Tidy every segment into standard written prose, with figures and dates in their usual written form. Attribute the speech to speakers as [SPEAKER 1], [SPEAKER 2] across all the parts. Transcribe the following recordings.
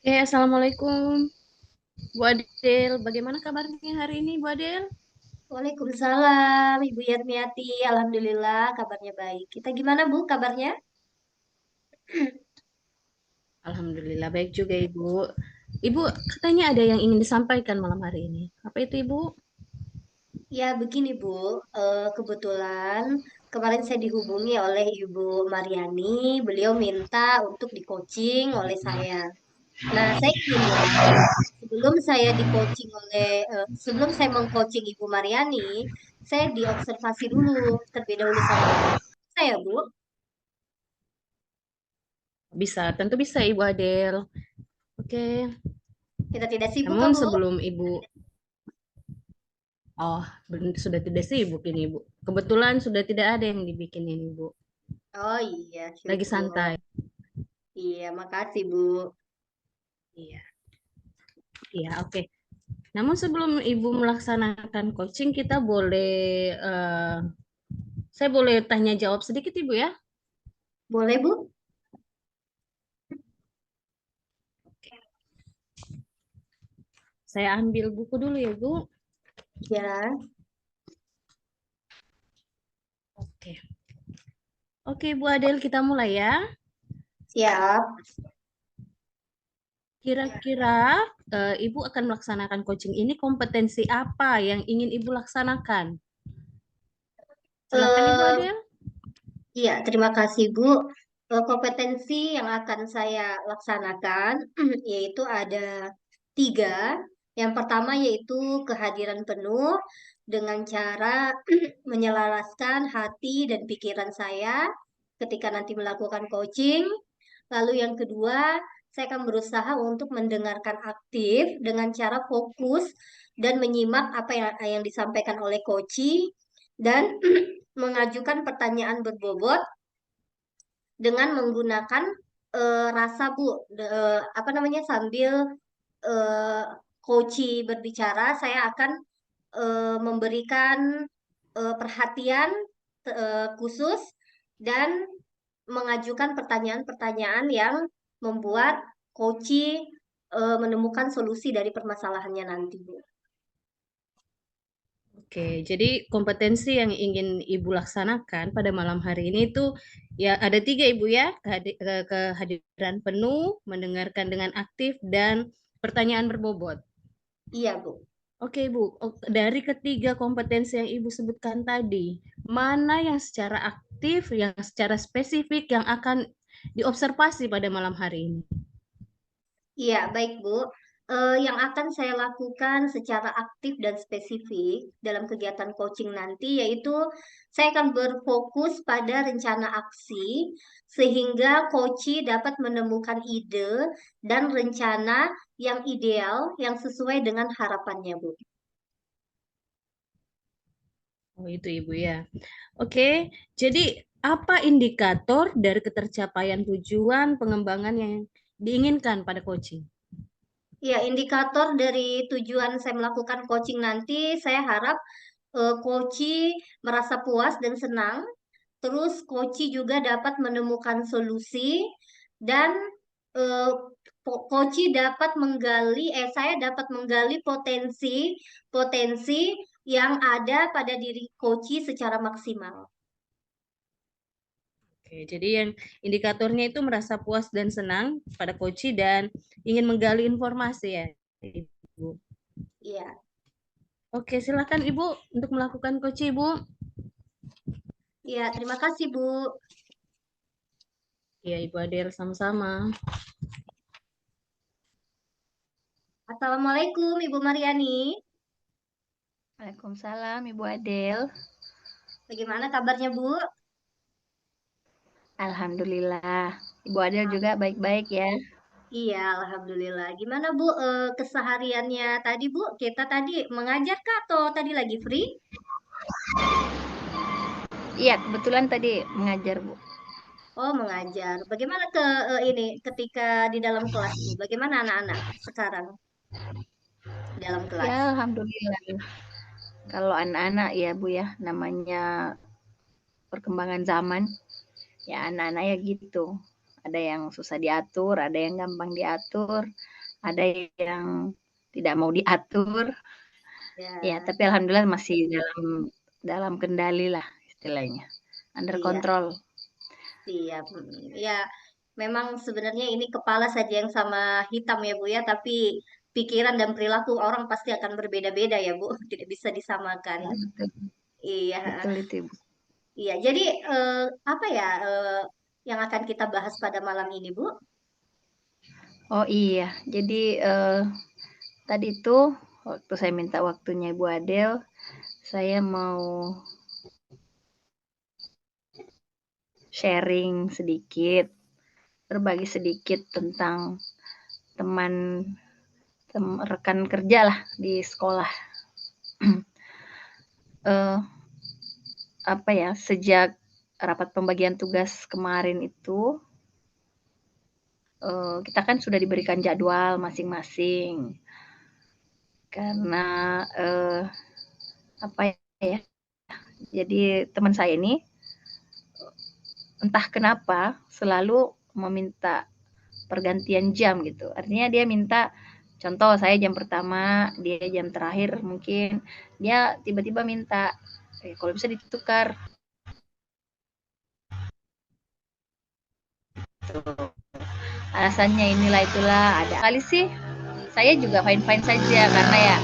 [SPEAKER 1] Assalamualaikum, Bu Adel. Bagaimana kabarnya hari ini, Bu Adel?
[SPEAKER 2] Waalaikumsalam, Ibu Yatmiati. Alhamdulillah, kabarnya baik. Kita gimana, Bu, kabarnya?
[SPEAKER 1] Alhamdulillah baik juga, Ibu. Ibu, katanya ada yang ingin disampaikan malam hari ini. Apa itu, Ibu?
[SPEAKER 2] Ya, begini, Bu. Kebetulan kemarin saya dihubungi oleh Ibu Mariani. Beliau minta untuk di-coaching oleh saya. Nah, saya ingin sebelum saya meng-coaching Ibu Mariani, saya diobservasi dulu terlebih dahulu sama Ibu. Saya, Bu.
[SPEAKER 1] Bisa, tentu bisa, Ibu Adel. Oke,
[SPEAKER 2] Kita tidak sibuk, kok,
[SPEAKER 1] namun
[SPEAKER 2] Bu?
[SPEAKER 1] sebelum Ibu, oh, sudah tidak sibuk ini, Ibu. Kebetulan sudah tidak ada yang dibikin ini, Bu.
[SPEAKER 2] Oh iya,
[SPEAKER 1] Lagi
[SPEAKER 2] syukur.
[SPEAKER 1] santai.
[SPEAKER 2] Iya, makasih, Bu.
[SPEAKER 1] Iya, iya, oke. Namun sebelum Ibu melaksanakan coaching, kita boleh, eh, saya boleh tanya jawab sedikit, Ibu ya?
[SPEAKER 2] Boleh, Bu?
[SPEAKER 1] Saya ambil buku dulu ya, Bu.
[SPEAKER 2] Ya,
[SPEAKER 1] Oke. Oke, Bu Adel, kita mulai ya.
[SPEAKER 2] siap.
[SPEAKER 1] Kira-kira Ibu akan melaksanakan coaching ini kompetensi apa yang ingin Ibu laksanakan? Silakan Ibu
[SPEAKER 2] Eh,
[SPEAKER 1] Adel.
[SPEAKER 2] iya, terima kasih, Bu. Kompetensi yang akan saya laksanakan yaitu ada tiga. Yang pertama yaitu kehadiran penuh dengan cara menyelaraskan hati dan pikiran saya ketika nanti melakukan coaching. Lalu yang kedua, saya akan berusaha untuk mendengarkan aktif dengan cara fokus dan menyimak apa yang disampaikan oleh coach dan mengajukan pertanyaan berbobot dengan menggunakan rasa, Bu. Apa namanya, sambil eh, coach berbicara, saya akan memberikan perhatian khusus dan mengajukan pertanyaan-pertanyaan yang membuat coach menemukan solusi dari permasalahannya nanti, Bu.
[SPEAKER 1] Oke, jadi kompetensi yang ingin Ibu laksanakan pada malam hari ini itu ya ada tiga Ibu ya, kehadiran penuh, mendengarkan dengan aktif, dan pertanyaan berbobot.
[SPEAKER 2] Iya, Bu.
[SPEAKER 1] Oke, Bu. Dari ketiga kompetensi yang Ibu sebutkan tadi, mana yang secara aktif, yang secara spesifik, yang akan diobservasi pada malam hari ini?
[SPEAKER 2] Iya, baik, Bu. Yang akan saya lakukan secara aktif dan spesifik dalam kegiatan coaching nanti yaitu saya akan berfokus pada rencana aksi sehingga coach dapat menemukan ide dan rencana yang ideal yang sesuai dengan harapannya, Bu.
[SPEAKER 1] Oh, itu Ibu ya. Oke, jadi apa indikator dari ketercapaian tujuan pengembangan yang diinginkan pada coaching?
[SPEAKER 2] Ya, indikator dari tujuan saya melakukan coaching nanti, saya harap coach merasa puas dan senang. Terus coach juga dapat menemukan solusi dan eh, saya dapat menggali potensi yang ada pada diri coach secara maksimal.
[SPEAKER 1] Oke, jadi yang indikatornya itu merasa puas dan senang pada coaching dan ingin menggali informasi ya, Ibu.
[SPEAKER 2] Iya,
[SPEAKER 1] Oke, silakan Ibu untuk melakukan coaching, Ibu.
[SPEAKER 2] iya, terima kasih, Bu.
[SPEAKER 1] Ya, Ibu Adel sama-sama.
[SPEAKER 2] Assalamualaikum, Ibu Mariani.
[SPEAKER 3] Waalaikumsalam Ibu Adel.
[SPEAKER 2] Bagaimana kabarnya, Bu?
[SPEAKER 3] Alhamdulillah. Ibu Adel juga baik-baik ya.
[SPEAKER 2] Iya, alhamdulillah. Gimana, Bu, kesehariannya tadi, Bu? Kita tadi mengajar kah atau tadi lagi free?
[SPEAKER 3] Iya, kebetulan tadi mengajar Bu.
[SPEAKER 2] Oh, mengajar. Bagaimana ini ketika di dalam kelas, Bu? Bagaimana anak-anak sekarang di dalam kelas?
[SPEAKER 3] Ya, Alhamdulillah. Kalau anak-anak ya Bu ya, namanya perkembangan zaman. Ya anak-anak ya gitu. Ada yang susah diatur, ada yang gampang diatur, ada yang tidak mau diatur. Ya,
[SPEAKER 2] Ya,
[SPEAKER 3] tapi alhamdulillah masih dalam kendali lah istilahnya, under
[SPEAKER 2] iya,
[SPEAKER 3] control.
[SPEAKER 2] siap. Ya, memang sebenarnya ini kepala saja yang sama hitam ya Bu ya, tapi pikiran dan perilaku orang pasti akan berbeda-beda ya Bu, tidak bisa disamakan.
[SPEAKER 3] Ya, betul,
[SPEAKER 2] Iya,
[SPEAKER 3] betul itu Ibu.
[SPEAKER 2] iya. Jadi apa ya yang akan kita bahas pada malam ini Bu?
[SPEAKER 3] Oh iya, jadi tadi itu waktu saya minta waktunya Ibu Adel, saya mau sharing sedikit, berbagi sedikit tentang teman rekan kerja lah di sekolah. eh, Apa ya, sejak rapat pembagian tugas kemarin itu kita kan sudah diberikan jadwal masing-masing karena apa ya, jadi teman saya ini entah kenapa selalu meminta pergantian jam gitu. Artinya dia minta, contoh saya jam pertama, dia jam terakhir mungkin, dia tiba-tiba minta, kalau bisa ditukar. Alasannya inilah itulah, ada kali sih saya juga fine-fine saja karena ya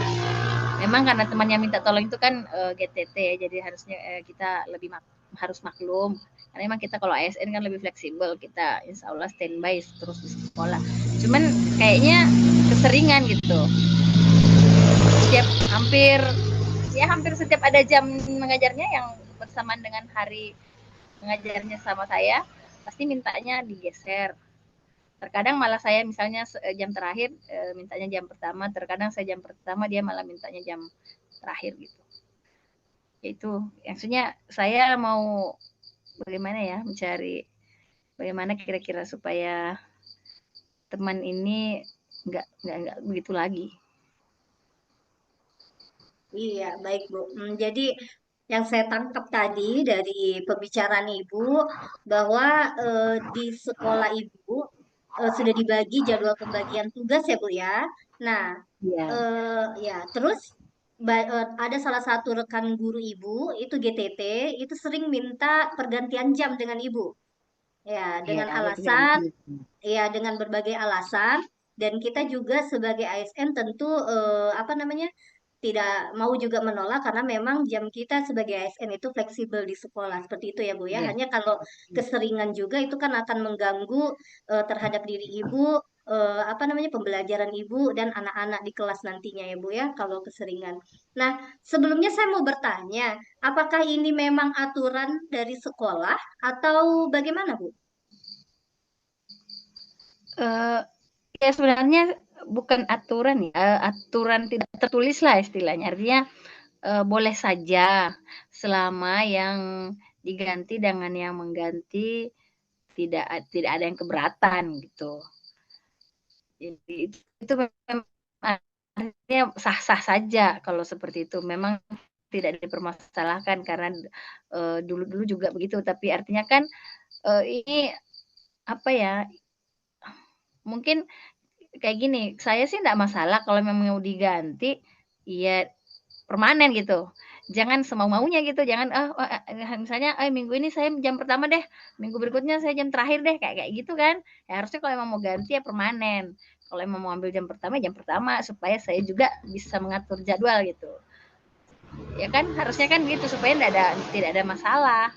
[SPEAKER 3] memang karena temannya minta tolong itu kan GTT ya, jadi harusnya kita lebih harus maklum. Karena memang kita kalau ASN kan lebih fleksibel, kita insya Allah standby terus di sekolah. Cuman kayaknya keseringan gitu. Setiap hampir setiap ada jam mengajarnya yang bersamaan dengan hari mengajarnya sama saya, pasti mintanya digeser. Terkadang malah saya misalnya jam terakhir mintanya jam pertama, terkadang saya jam pertama dia malah mintanya jam terakhir gitu. Itu maksudnya saya mau bagaimana ya, mencari bagaimana kira-kira supaya teman ini nggak begitu lagi.
[SPEAKER 2] Iya, baik Bu. Jadi yang saya tangkap tadi dari pembicaraan Ibu bahwa di sekolah Ibu sudah dibagi jadwal pembagian tugas ya Bu ya. Nah,
[SPEAKER 3] Iya,
[SPEAKER 2] ya terus ada salah satu rekan guru Ibu itu GTT itu sering minta pergantian jam dengan Ibu. Ya,
[SPEAKER 3] iya
[SPEAKER 2] dengan
[SPEAKER 3] lebih kayak
[SPEAKER 2] alasan
[SPEAKER 3] gitu.
[SPEAKER 2] ya dengan berbagai alasan dan kita juga sebagai ASN tentu apa namanya tidak mau juga menolak karena memang jam kita sebagai ASN itu fleksibel di sekolah seperti itu ya Bu ya.
[SPEAKER 3] Iya,
[SPEAKER 2] Hanya kalau keseringan juga itu kan akan mengganggu terhadap diri Ibu apa namanya pembelajaran Ibu dan anak-anak di kelas nantinya ya Bu ya kalau keseringan. Nah, sebelumnya saya mau bertanya, apakah ini memang aturan dari sekolah atau bagaimana Bu?
[SPEAKER 3] eh ya sebenarnya bukan aturan ya, aturan tidak tertulis lah istilahnya. Artinya boleh saja selama yang diganti dengan yang mengganti tidak tidak ada yang keberatan gitu. Jadi itu memang artinya sah-sah saja kalau seperti itu. Memang tidak dipermasalahkan karena dulu-dulu juga begitu. Tapi artinya kan ini apa ya? Mungkin kayak gini, saya sih enggak masalah kalau memang mau diganti, ya permanen gitu. Jangan semau-maunya gitu, jangan, misalnya, minggu ini saya jam pertama deh, minggu berikutnya saya jam terakhir deh, kayak kayak gitu kan. Ya harusnya kalau emang mau ganti ya permanen. Kalau emang mau ambil jam pertama supaya saya juga bisa mengatur jadwal gitu. Ya kan harusnya kan gitu supaya tidak ada masalah.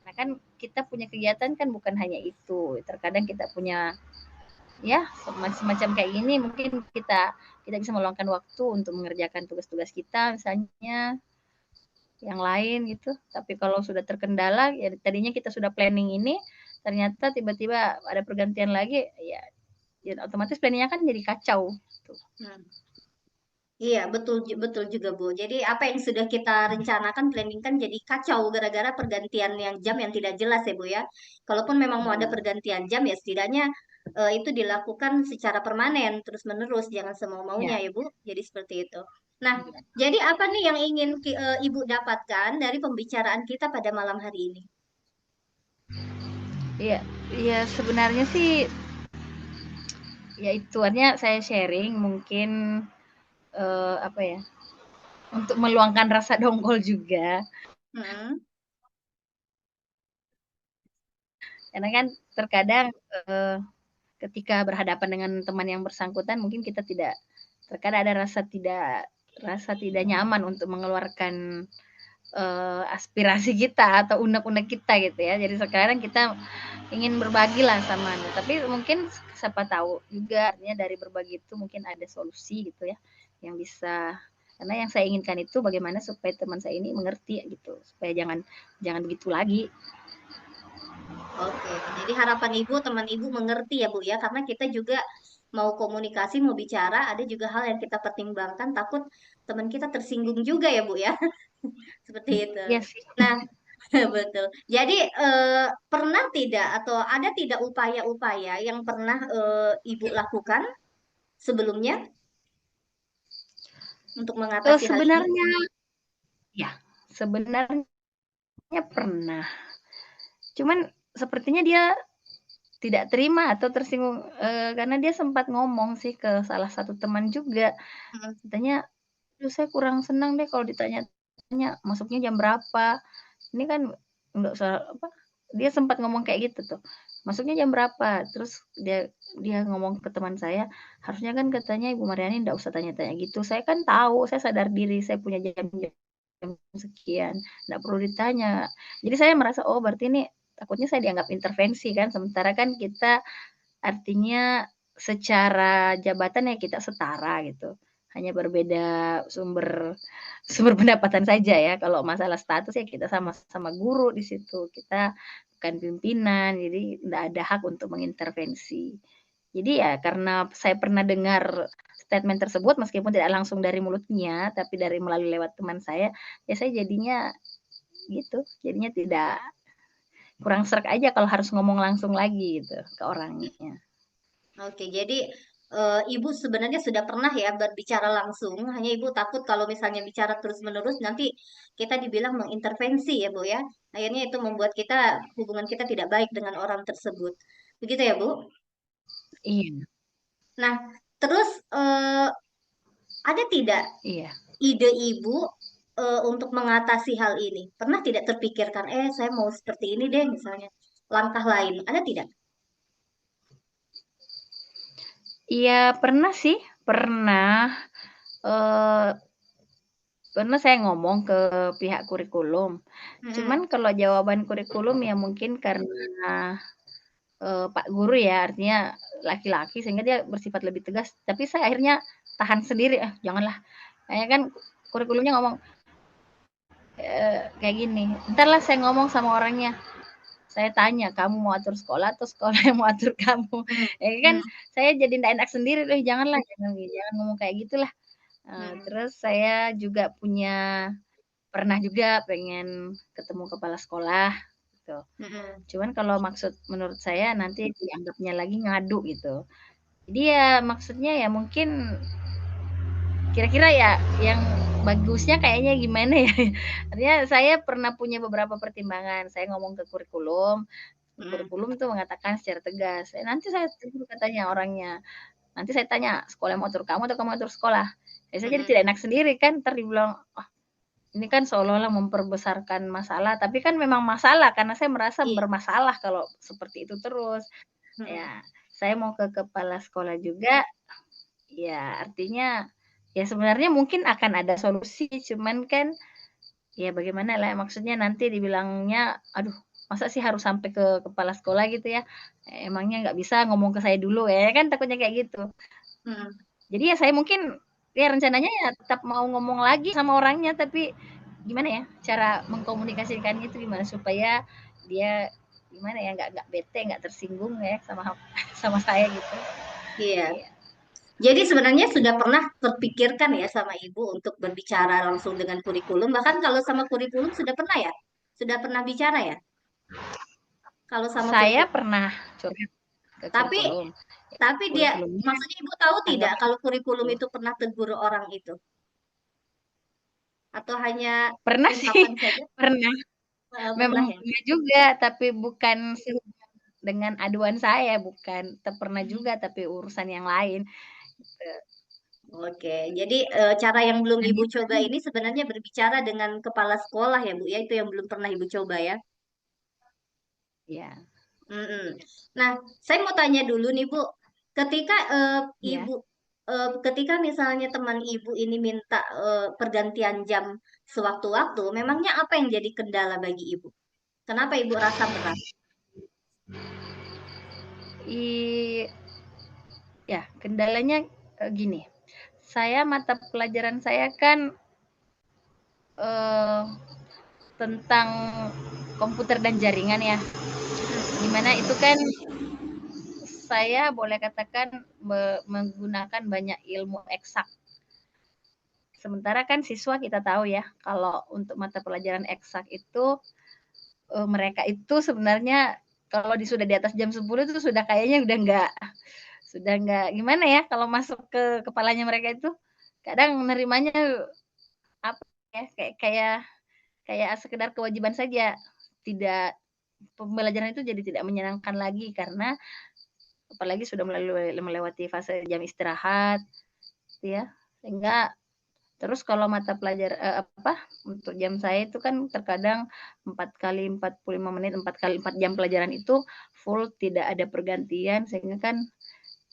[SPEAKER 3] Nah kan kita punya kegiatan kan bukan hanya itu. Terkadang kita punya ya semacam kayak gini mungkin kita bisa meluangkan waktu untuk mengerjakan tugas-tugas kita misalnya yang lain gitu. Tapi kalau sudah terkendala, ya tadinya kita sudah planning ini, ternyata tiba-tiba ada pergantian lagi, ya otomatis planningnya kan jadi kacau. Tuh.
[SPEAKER 2] Hmm. Iya, betul betul juga Bu. Jadi apa yang sudah kita rencanakan planning kan jadi kacau gara-gara pergantian yang jam yang tidak jelas ya Bu ya. Kalaupun memang mau ada pergantian jam ya setidaknya itu dilakukan secara permanen terus-menerus, jangan semau-maunya
[SPEAKER 3] Ya,
[SPEAKER 2] ya Bu. Jadi seperti itu. Nah, jadi apa nih yang ingin Ibu dapatkan dari pembicaraan kita pada malam hari ini?
[SPEAKER 3] Iya, iya sebenarnya sih ya itu artinya saya sharing mungkin apa ya, untuk meluangkan rasa dongkol juga.
[SPEAKER 2] Mm-mm.
[SPEAKER 3] Karena kan terkadang ketika berhadapan dengan teman yang bersangkutan mungkin kita tidak terkadang ada rasa tidak nyaman untuk mengeluarkan aspirasi kita atau unek-unek kita gitu ya. Jadi sekarang kita ingin berbagi lah sama anda. Tapi mungkin siapa tahu juga artinya dari berbagi itu mungkin ada solusi gitu ya yang bisa karena yang saya inginkan itu bagaimana supaya teman saya ini mengerti gitu supaya jangan begitu lagi.
[SPEAKER 2] Oke, jadi harapan Ibu, teman Ibu mengerti ya Bu ya, karena kita juga mau komunikasi, mau bicara, ada juga hal yang kita pertimbangkan, takut teman kita tersinggung juga ya Bu ya, seperti itu.
[SPEAKER 3] Iya sih.
[SPEAKER 2] Nah, betul. Jadi pernah tidak atau ada tidak upaya-upaya yang pernah Ibu lakukan sebelumnya untuk mengatasi hal ini?
[SPEAKER 3] Sebenarnya ya sebenarnya pernah. Cuman sepertinya dia tidak terima atau tersinggung karena dia sempat ngomong sih ke salah satu teman juga.
[SPEAKER 2] Hmm.
[SPEAKER 3] Katanya, "Duh saya kurang senang deh kalau ditanya-tanya masuknya jam berapa." Ini kan nggak usah apa, dia sempat ngomong kayak gitu tuh, "Masuknya jam berapa?" Terus dia dia ngomong ke teman saya, "Harusnya kan katanya Ibu Mariani nggak usah tanya-tanya gitu. Saya kan tahu, saya sadar diri saya punya jam sekian, nggak perlu ditanya." Jadi saya merasa, oh berarti ini takutnya saya dianggap intervensi kan, sementara kan kita artinya secara jabatan ya kita setara gitu. Hanya berbeda sumber sumber pendapatan saja ya. Kalau masalah status ya kita sama-sama guru di situ. Kita bukan pimpinan, jadi tidak ada hak untuk mengintervensi. Jadi ya karena saya pernah dengar statement tersebut meskipun tidak langsung dari mulutnya, tapi dari melalui lewat teman saya, ya saya jadinya gitu, jadinya tidak kurang sreg aja kalau harus ngomong langsung lagi gitu ke orangnya.
[SPEAKER 2] Oke, jadi Ibu sebenarnya sudah pernah ya berbicara langsung, hanya Ibu takut kalau misalnya bicara terus-menerus nanti kita dibilang mengintervensi ya Bu ya. Akhirnya itu membuat hubungan kita tidak baik dengan orang tersebut. Begitu ya Bu?
[SPEAKER 3] Iya,
[SPEAKER 2] Nah, terus ada tidak
[SPEAKER 3] iya.
[SPEAKER 2] ide Ibu untuk mengatasi hal ini? Pernah tidak terpikirkan, saya mau seperti ini deh misalnya, langkah lain, ada tidak?
[SPEAKER 3] Iya pernah sih, pernah, eee, pernah saya ngomong ke pihak kurikulum. Cuman
[SPEAKER 2] Mm-mm.
[SPEAKER 3] kalau jawaban kurikulum ya mungkin karena, Pak Guru ya, artinya laki-laki sehingga dia bersifat lebih tegas, tapi saya akhirnya tahan sendiri, "Ah janganlah." Kayaknya kan kurikulumnya ngomong, kayak gini, "Entarlah saya ngomong sama orangnya, saya tanya, kamu mau atur sekolah atau sekolah yang mau atur kamu?"
[SPEAKER 2] Mm.
[SPEAKER 3] Ya kan
[SPEAKER 2] Mm.
[SPEAKER 3] saya jadi nggak enak sendiri, janganlah, jangan ngomong kayak gitulah."
[SPEAKER 2] Mm.
[SPEAKER 3] Terus saya juga pernah juga pengen ketemu kepala sekolah gitu.
[SPEAKER 2] Mm.
[SPEAKER 3] Cuman kalau maksud menurut saya nanti dianggapnya lagi ngadu gitu. Jadi ya maksudnya ya mungkin kira-kira ya yang bagusnya kayaknya gimana ya? Artinya saya pernah punya beberapa pertimbangan. Saya ngomong ke kurikulum,
[SPEAKER 2] Mm.
[SPEAKER 3] kurikulum tuh mengatakan secara tegas, nanti saya tunggu katanya orangnya. Nanti saya tanya, sekolah mau atur kamu atau kamu atur sekolah? Ya, saya jadi
[SPEAKER 2] Mm.
[SPEAKER 3] tidak enak sendiri kan, ntar dibilang, oh, ini kan seolah-olah memperbesarkan masalah, tapi kan memang masalah karena saya merasa
[SPEAKER 2] Iya.
[SPEAKER 3] bermasalah kalau seperti itu terus.
[SPEAKER 2] Mm.
[SPEAKER 3] Ya, saya mau ke kepala sekolah juga, ya artinya ya sebenarnya mungkin akan ada solusi, cuman kan ya bagaimana lah maksudnya nanti dibilangnya, aduh masa sih harus sampai ke kepala sekolah gitu ya? Emangnya nggak bisa ngomong ke saya dulu ya kan takutnya kayak gitu.
[SPEAKER 2] Mm.
[SPEAKER 3] Jadi ya saya mungkin ya rencananya ya tetap mau ngomong lagi sama orangnya tapi gimana ya cara mengkomunikasikan itu gimana supaya dia gimana ya nggak bete nggak tersinggung ya sama sama saya gitu.
[SPEAKER 2] Iya.
[SPEAKER 3] Iya.
[SPEAKER 2] Jadi sebenarnya sudah pernah terpikirkan ya sama Ibu untuk berbicara langsung dengan kurikulum. Bahkan kalau sama kurikulum sudah pernah ya? Sudah pernah bicara ya? Kalau sama
[SPEAKER 3] Saya
[SPEAKER 2] kurikulum.
[SPEAKER 3] pernah curhat ke
[SPEAKER 2] Tapi
[SPEAKER 3] kurikulum.
[SPEAKER 2] tapi dia
[SPEAKER 3] Kurikulumnya
[SPEAKER 2] maksudnya Ibu tahu tidak
[SPEAKER 3] anggap
[SPEAKER 2] kalau kurikulum itu pernah tegur orang itu? Atau hanya
[SPEAKER 3] pernah sih
[SPEAKER 2] ungkapan saja?
[SPEAKER 3] pernah
[SPEAKER 2] Pernah
[SPEAKER 3] memang
[SPEAKER 2] ya?
[SPEAKER 3] pernah juga tapi bukan dengan aduan saya, bukan pernah juga tapi urusan yang lain.
[SPEAKER 2] Oke, jadi cara yang belum
[SPEAKER 3] Dan
[SPEAKER 2] Ibu
[SPEAKER 3] itu
[SPEAKER 2] coba ini sebenarnya berbicara dengan kepala sekolah ya Bu ya, itu yang belum pernah Ibu coba ya.
[SPEAKER 3] ya,
[SPEAKER 2] Mm-mm. Nah, saya mau tanya dulu nih Bu, ketika
[SPEAKER 3] ya.
[SPEAKER 2] Ibu, ketika misalnya teman Ibu ini minta pergantian jam sewaktu-waktu, memangnya apa yang jadi kendala bagi Ibu? Kenapa Ibu rasa berat?
[SPEAKER 3] I, ya, kendalanya gini. Saya mata pelajaran saya kan eh, tentang komputer dan jaringan ya. Dimana itu kan saya boleh katakan menggunakan banyak ilmu eksak. Sementara kan siswa kita tahu ya, kalau untuk mata pelajaran eksak itu mereka itu sebenarnya kalau sudah di atas jam 10 itu sudah kayaknya sudah enggak gimana ya kalau masuk ke kepalanya mereka itu kadang menerimanya apa ya kayak kayak sekedar kewajiban saja. Tidak, pembelajaran itu jadi tidak menyenangkan lagi karena apalagi sudah melewati fase jam istirahat ya. Sehingga terus kalau mata pelajar untuk jam saya itu kan terkadang 4 kali 45 menit, 4 kali 4 jam pelajaran itu full tidak ada pergantian sehingga kan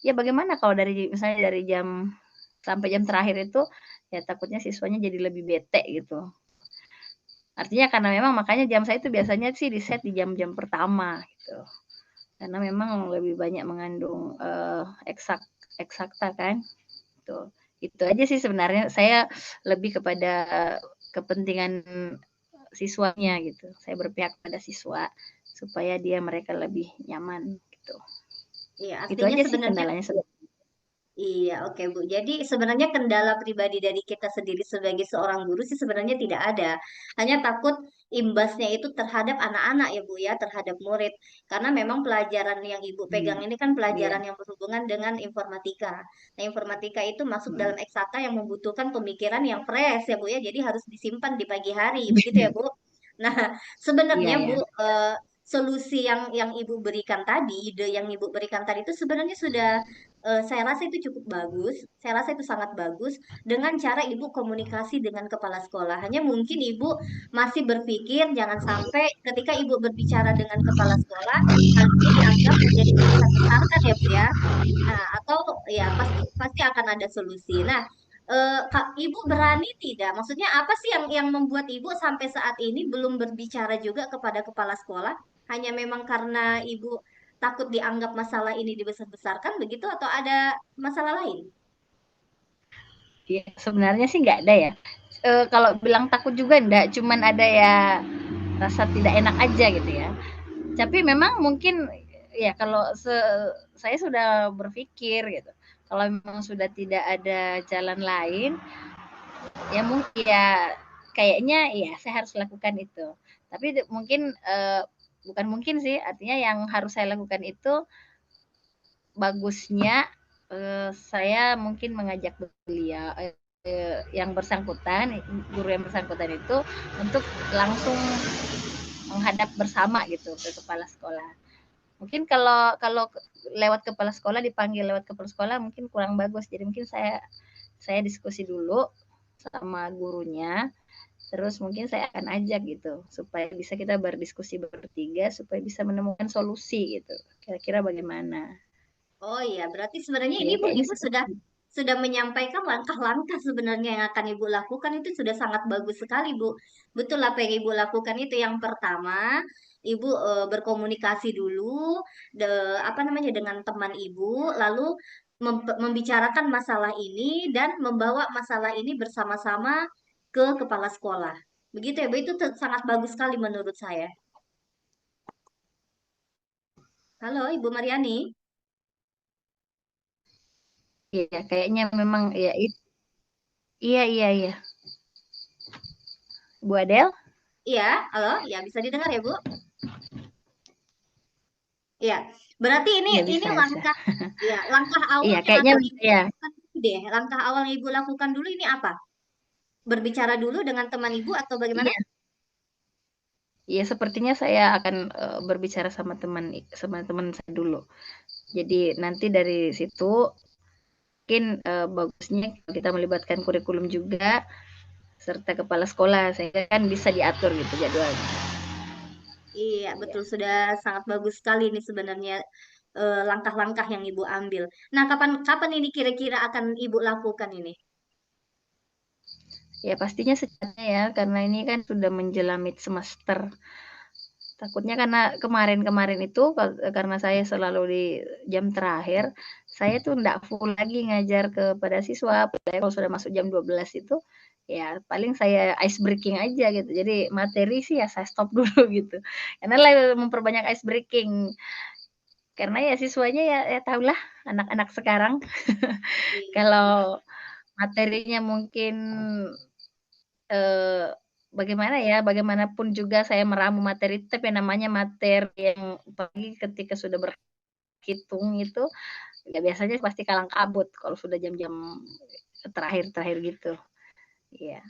[SPEAKER 3] ya bagaimana kalau dari misalnya dari jam sampai jam terakhir itu ya takutnya siswanya jadi lebih bete gitu. Artinya karena memang makanya jam saya itu biasanya sih di set di jam-jam pertama gitu. Karena memang lebih banyak mengandung eksakta kan. Tuh. Itu aja sih sebenarnya saya lebih kepada kepentingan siswanya gitu. Saya berpihak pada siswa supaya mereka lebih nyaman gitu.
[SPEAKER 2] Iya,
[SPEAKER 3] Itu
[SPEAKER 2] artinya
[SPEAKER 3] aja sih
[SPEAKER 2] sebenarnya
[SPEAKER 3] kendalanya.
[SPEAKER 2] iya, oke Bu. Jadi sebenarnya kendala pribadi dari kita sendiri sebagai seorang guru sih sebenarnya tidak ada. Hanya takut imbasnya itu terhadap anak-anak ya Bu ya, terhadap murid. Karena memang pelajaran yang Ibu pegang ini kan
[SPEAKER 3] Iya.
[SPEAKER 2] pelajaran yang berhubungan dengan informatika. Nah, informatika itu masuk dalam eksakta yang membutuhkan pemikiran yang fresh ya Bu ya. Jadi harus disimpan di pagi hari, begitu ya Bu. Nah,
[SPEAKER 3] Iya
[SPEAKER 2] sebenarnya
[SPEAKER 3] ya.
[SPEAKER 2] Bu, solusi yang Ibu berikan tadi, ide yang Ibu berikan tadi itu sebenarnya sudah saya rasa itu cukup bagus. Saya rasa itu sangat bagus dengan cara ibu komunikasi dengan kepala sekolah. Hanya mungkin ibu masih berpikir jangan sampai ketika ibu berbicara dengan kepala sekolah, hal ini dianggap menjadi dibesar-besarkan ya Bu ya. Nah, atau ya pasti pasti akan ada solusi. Nah, ibu berani tidak? Maksudnya apa sih yang membuat ibu sampai saat ini belum berbicara juga kepada kepala sekolah? Hanya memang karena ibu takut dianggap masalah ini dibesar-besarkan begitu atau ada masalah lain?
[SPEAKER 3] Ya, sebenarnya sih nggak ada ya. Kalau bilang takut juga enggak, cuman ada ya rasa tidak enak aja gitu ya. Tapi memang mungkin ya kalau saya sudah berpikir gitu. Kalau memang sudah tidak ada jalan lain, ya mungkin ya kayaknya ya saya harus lakukan itu. Tapi mungkin bukan mungkin sih, artinya yang harus saya lakukan itu bagusnya saya mungkin mengajak beliau yang bersangkutan, guru yang bersangkutan itu untuk langsung menghadap bersama gitu ke kepala sekolah. Mungkin kalau kalau lewat kepala sekolah dipanggil lewat kepala sekolah mungkin kurang bagus. Jadi mungkin saya diskusi dulu sama gurunya, terus mungkin saya akan ajak gitu supaya bisa kita berdiskusi bertiga supaya bisa menemukan solusi gitu. Kira-kira bagaimana?
[SPEAKER 2] Oh iya, berarti sebenarnya ini
[SPEAKER 3] Ya
[SPEAKER 2] Bu,
[SPEAKER 3] kayaknya
[SPEAKER 2] Ibu
[SPEAKER 3] seperti
[SPEAKER 2] sudah menyampaikan langkah-langkah sebenarnya yang akan Ibu lakukan itu sudah sangat bagus sekali Bu. Betul apa yang Ibu lakukan itu yang pertama, Ibu berkomunikasi dulu apa namanya dengan teman Ibu, lalu membicarakan masalah ini dan membawa masalah ini bersama-sama ke kepala sekolah. Begitu ya Bu, itu sangat bagus sekali menurut saya. Halo Ibu Mariani.
[SPEAKER 3] iya kayaknya memang ya iya iya iya. Bu Adel?
[SPEAKER 2] Iya, halo, ya bisa didengar ya Bu? Ya, berarti ini
[SPEAKER 3] Iya
[SPEAKER 2] ini
[SPEAKER 3] bisa bisa.
[SPEAKER 2] langkah ya langkah awal
[SPEAKER 3] Iya
[SPEAKER 2] yang
[SPEAKER 3] kayaknya
[SPEAKER 2] akan ibu
[SPEAKER 3] ya.
[SPEAKER 2] lakukan dulu deh. Langkah awal yang ibu lakukan dulu ini apa? Berbicara dulu dengan teman ibu atau bagaimana?
[SPEAKER 3] Iya Ya sepertinya saya akan, berbicara sama teman saya dulu. Jadi nanti dari situ mungkin, bagusnya kita melibatkan kurikulum juga, serta kepala sekolah, sehingga kan bisa diatur gitu jadwalnya.
[SPEAKER 2] Iya,
[SPEAKER 3] Iya.
[SPEAKER 2] betul, sudah sangat bagus sekali nih sebenarnya langkah-langkah yang Ibu ambil. Nah, kapan kapan ini kira-kira akan Ibu lakukan ini?
[SPEAKER 3] Ya pastinya secepatnya ya, karena ini kan sudah menjelang mid semester. Takutnya karena kemarin-kemarin itu karena saya selalu di jam terakhir, saya tuh ndak full lagi ngajar kepada siswa, apalagi kalau sudah masuk jam 12 itu, ya paling saya ice breaking aja gitu. Jadi materi sih ya saya stop dulu gitu. Karena memperbanyak ice breaking. Karena ya siswanya ya tahulah anak-anak sekarang
[SPEAKER 2] Iya,
[SPEAKER 3] kalau materinya mungkin Eee, bagaimana ya, bagaimanapun juga saya meramu materi, tapi yang namanya materi yang apalagi ketika sudah berhitung itu, ya biasanya pasti kalang kabut kalau sudah jam-jam terakhir-terakhir gitu, iya.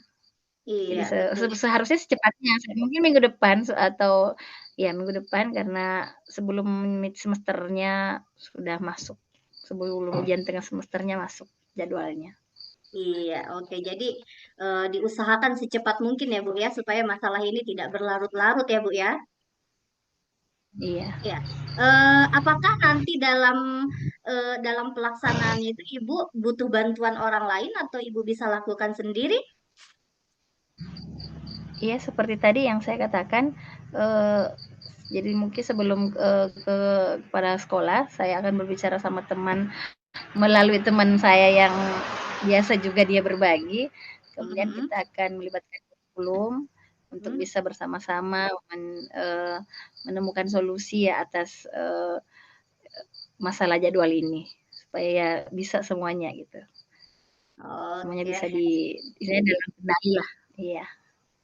[SPEAKER 3] Jadi
[SPEAKER 2] iya, betul.
[SPEAKER 3] seharusnya secepatnya, mungkin minggu depan atau ya minggu depan karena sebelum mid semesternya sudah masuk, sebelum ujian tengah semesternya masuk jadwalnya.
[SPEAKER 2] Iya, oke. Jadi diusahakan secepat mungkin ya, Bu ya, supaya masalah ini tidak berlarut-larut ya, Bu ya.
[SPEAKER 3] Iya.
[SPEAKER 2] Ya. Apakah nanti dalam pelaksanaannya itu Ibu butuh bantuan orang lain atau Ibu bisa lakukan sendiri?
[SPEAKER 3] Iya, seperti tadi yang saya katakan, eee, jadi mungkin sebelum, kepada sekolah, saya akan berbicara sama teman melalui teman saya yang biasa juga dia berbagi, kemudian
[SPEAKER 2] Mhm,
[SPEAKER 3] kita akan melibatkan kurikulum untuk
[SPEAKER 2] mhm.
[SPEAKER 3] bisa bersama-sama menemukan solusi ya atas, masalah jadwal ini, supaya bisa semuanya gitu, semuanya
[SPEAKER 2] Oke.
[SPEAKER 3] bisa istilahnya dalam kendali lah. Iya.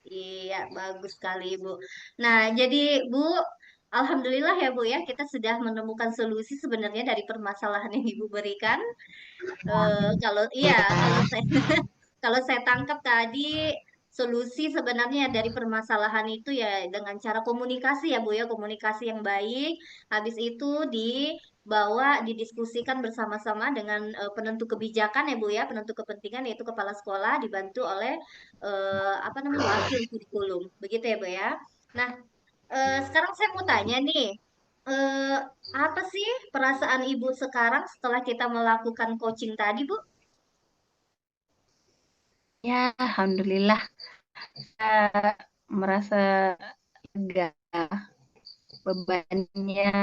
[SPEAKER 2] Iya, bagus sekali, Bu. Nah, jadi Bu, alhamdulillah ya, Bu ya, kita sudah menemukan solusi sebenarnya dari permasalahan yang Ibu berikan. Kalau iya, kalau saya tangkap tadi solusi sebenarnya dari permasalahan itu ya dengan cara komunikasi ya Bu ya, komunikasi yang baik. Habis itu dibawa didiskusikan bersama-sama dengan penentu kebijakan ya Bu ya, penentu kepentingan yaitu kepala sekolah dibantu oleh apa namanya wakil kurikulum. Begitu ya Bu ya. Nah, sekarang saya mau tanya nih, eh, apa sih perasaan Ibu sekarang setelah kita melakukan coaching tadi Bu?
[SPEAKER 3] Ya, alhamdulillah, merasa lega, bebannya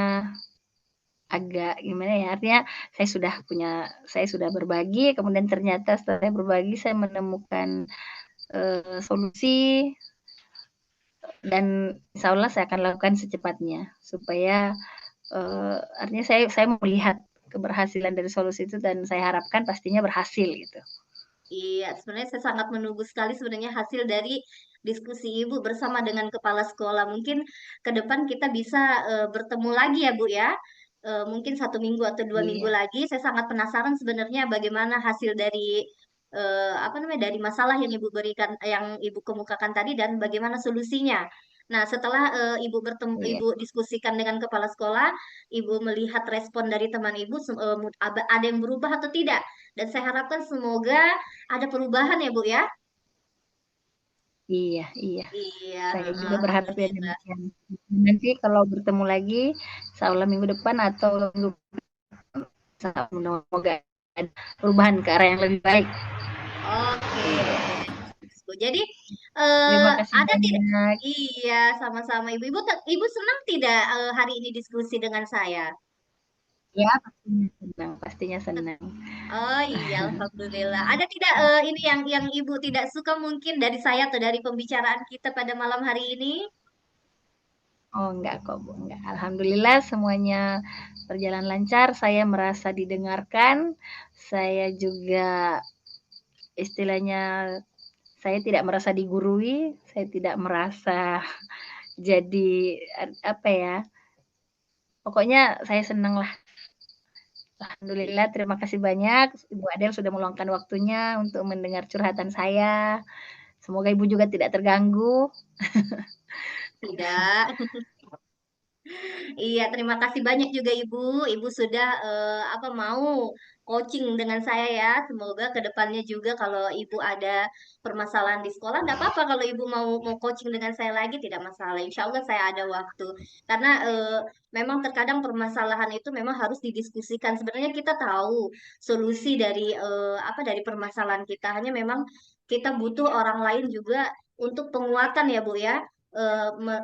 [SPEAKER 3] agak gimana ya, artinya saya sudah berbagi, kemudian ternyata setelah saya berbagi, saya menemukan, solusi dan insya Allah saya akan lakukan secepatnya, supaya, artinya saya mau melihat keberhasilan dari solusi itu dan saya harapkan pastinya berhasil gitu.
[SPEAKER 2] Iya, sebenarnya saya sangat menunggu sekali sebenarnya hasil dari diskusi Ibu bersama dengan kepala sekolah. Mungkin ke depan kita bisa bertemu lagi ya, Bu ya. Mungkin 1 minggu atau 2 minggu
[SPEAKER 3] Iya,
[SPEAKER 2] lagi. Saya sangat penasaran sebenarnya bagaimana hasil dari apa namanya dari masalah yang Ibu berikan, yang Ibu kemukakan tadi dan bagaimana solusinya. Nah, setelah
[SPEAKER 3] iya,
[SPEAKER 2] Ibu diskusikan dengan kepala sekolah, Ibu melihat respon dari teman Ibu, ada yang berubah atau tidak. Dan saya harapkan semoga ada perubahan ya, Bu ya?
[SPEAKER 3] iya, iya.
[SPEAKER 2] Iya,
[SPEAKER 3] Saya
[SPEAKER 2] heeh,
[SPEAKER 3] juga berharap ya
[SPEAKER 2] alhamdulillah.
[SPEAKER 3] demikian. Nanti kalau bertemu lagi, insya Allah minggu depan atau minggu semoga ada perubahan ke arah yang lebih baik.
[SPEAKER 2] Oke,
[SPEAKER 3] Iya.
[SPEAKER 2] bagus, Bu. Jadi
[SPEAKER 3] Terima kasih
[SPEAKER 2] ada tidak?
[SPEAKER 3] banyak.
[SPEAKER 2] Iya, sama-sama Ibu. Ibu senang tidak hari ini diskusi dengan saya?
[SPEAKER 3] Ya, pastinya senang, pastinya senang.
[SPEAKER 2] Oh iya, alhamdulillah. Ada tidak ini yang Ibu tidak suka mungkin dari saya atau dari pembicaraan kita pada malam hari ini?
[SPEAKER 3] Oh, enggak kok, Bu, enggak. Alhamdulillah semuanya berjalan lancar, saya merasa didengarkan, saya juga istilahnya saya tidak merasa digurui, saya tidak merasa jadi apa ya, pokoknya saya senang lah. Alhamdulillah, terima kasih banyak Ibu Adel sudah meluangkan waktunya untuk mendengar curhatan saya. Semoga Ibu juga tidak terganggu.
[SPEAKER 2] Tidak. Iya, terima kasih banyak juga Ibu. Ibu sudah apa mau coaching dengan saya ya. Semoga kedepannya juga kalau Ibu ada permasalahan di sekolah, nggak apa-apa kalau Ibu mau coaching dengan saya lagi, tidak masalah. Insya Allah saya ada waktu. Karena memang terkadang permasalahan itu memang harus didiskusikan. Sebenarnya kita tahu solusi dari apa dari permasalahan kita. Hanya memang kita butuh orang lain juga untuk penguatan ya Bu ya.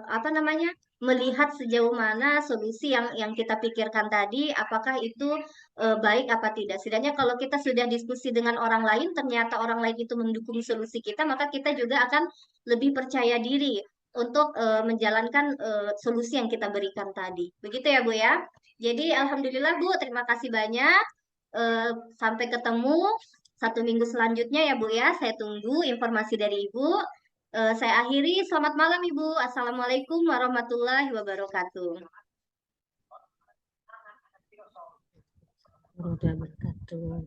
[SPEAKER 2] Apa namanya? Melihat sejauh mana solusi yang kita pikirkan tadi, apakah itu baik apa tidak. Setidaknya kalau kita sudah diskusi dengan orang lain, ternyata orang lain itu mendukung solusi kita, maka kita juga akan lebih percaya diri untuk menjalankan solusi yang kita berikan tadi. Begitu ya Bu ya. Jadi alhamdulillah Bu, terima kasih banyak. Sampai ketemu 1 minggu selanjutnya ya Bu ya. Saya tunggu informasi dari Ibu. Saya akhiri. Selamat malam, Ibu. Assalamualaikum warahmatullahi wabarakatuh.
[SPEAKER 1] Warahmatullahi wabarakatuh.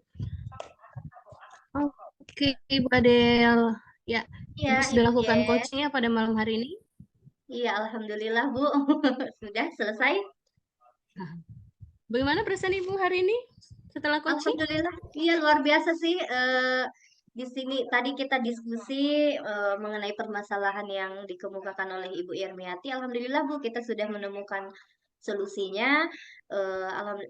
[SPEAKER 1] Oke, Ibu Adel. Ya,
[SPEAKER 2] Iya,
[SPEAKER 1] Ibu sudah
[SPEAKER 2] Ibu
[SPEAKER 1] lakukan
[SPEAKER 2] Yen.
[SPEAKER 1] coachingnya pada malam hari ini?
[SPEAKER 2] Iya, alhamdulillah, Bu. Sudah selesai.
[SPEAKER 1] Bagaimana perasaan Ibu hari ini setelah coaching?
[SPEAKER 2] Alhamdulillah. Iya, luar biasa sih. Di sini tadi kita diskusi mengenai permasalahan yang dikemukakan oleh Ibu Irmiati. Alhamdulillah, Bu, kita sudah menemukan solusinya.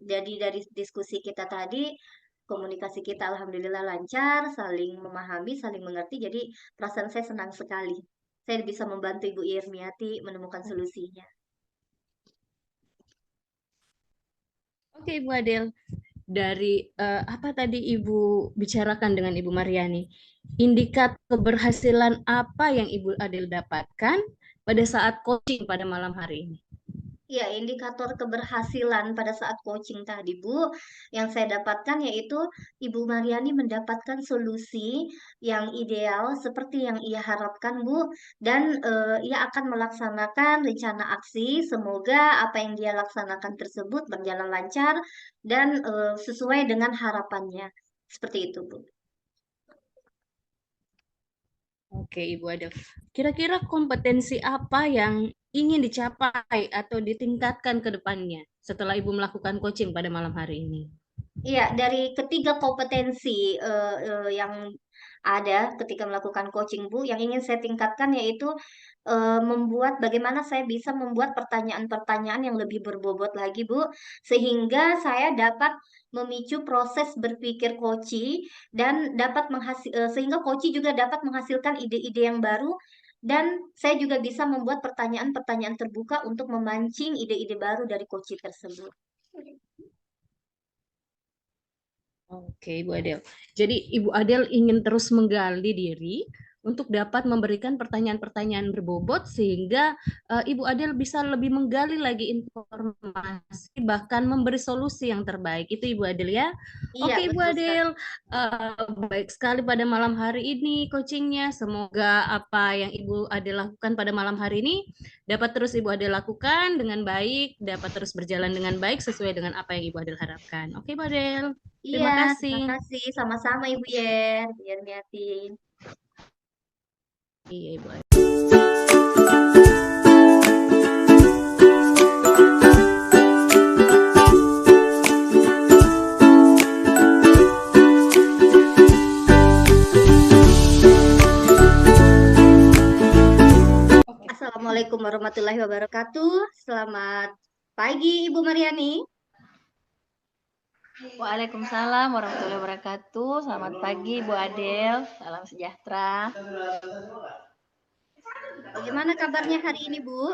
[SPEAKER 2] Jadi dari diskusi kita tadi, komunikasi kita alhamdulillah lancar, saling memahami, saling mengerti. Jadi perasaan saya senang sekali. Saya bisa membantu Ibu Irmiati menemukan solusinya.
[SPEAKER 1] Oke, Ibu Adel. Dari apa tadi Ibu bicarakan dengan Ibu Mariani? Indikator keberhasilan apa yang Ibu Adel dapatkan pada saat coaching pada malam hari ini?
[SPEAKER 2] Ya, indikator keberhasilan pada saat coaching tadi, Bu, yang saya dapatkan yaitu Ibu Mariani mendapatkan solusi yang ideal seperti yang ia harapkan, Bu, dan ia akan melaksanakan rencana aksi. Semoga apa yang dia laksanakan tersebut berjalan lancar dan sesuai dengan harapannya. Seperti itu, Bu.
[SPEAKER 1] Oke, Ibu Adel. Kira-kira kompetensi apa yang ingin dicapai atau ditingkatkan ke depannya setelah Ibu melakukan coaching pada malam hari ini?
[SPEAKER 2] Iya, dari ketiga kompetensi yang ada ketika melakukan coaching, Bu, yang ingin saya tingkatkan yaitu bagaimana saya bisa membuat pertanyaan-pertanyaan yang lebih berbobot lagi, Bu, sehingga saya dapat memicu proses berpikir coach dan sehingga coach juga dapat menghasilkan ide-ide yang baru dan saya juga bisa membuat pertanyaan-pertanyaan terbuka untuk memancing ide-ide baru dari coach tersebut.
[SPEAKER 1] Oke, Ibu Adel. Jadi Ibu Adel ingin terus menggali diri untuk dapat memberikan pertanyaan-pertanyaan berbobot sehingga Ibu Adel bisa lebih menggali lagi informasi bahkan memberi solusi yang terbaik. Itu Ibu Adel ya.
[SPEAKER 2] Iya,
[SPEAKER 1] Oke, Ibu
[SPEAKER 2] betul sekali.
[SPEAKER 1] Adel, baik sekali pada malam hari ini coachingnya. Semoga apa yang Ibu Adel lakukan pada malam hari ini dapat terus Ibu Adel lakukan dengan baik, dapat terus berjalan dengan baik sesuai dengan apa yang Ibu Adel harapkan. Oke, Ibu Adel.
[SPEAKER 2] Iya,
[SPEAKER 1] Terima
[SPEAKER 2] terima
[SPEAKER 1] kasih.
[SPEAKER 2] kasih. Sama-sama Ibu Yen, biar niatin.
[SPEAKER 1] Iya, Ibu.
[SPEAKER 2] Assalamualaikum warahmatullahi wabarakatuh. Selamat pagi Ibu Mariani.
[SPEAKER 3] Waalaikumsalam warahmatullahi wabarakatuh. Selamat pagi Bu Adel. Salam sejahtera.
[SPEAKER 2] Bagaimana kabarnya hari ini, Bu?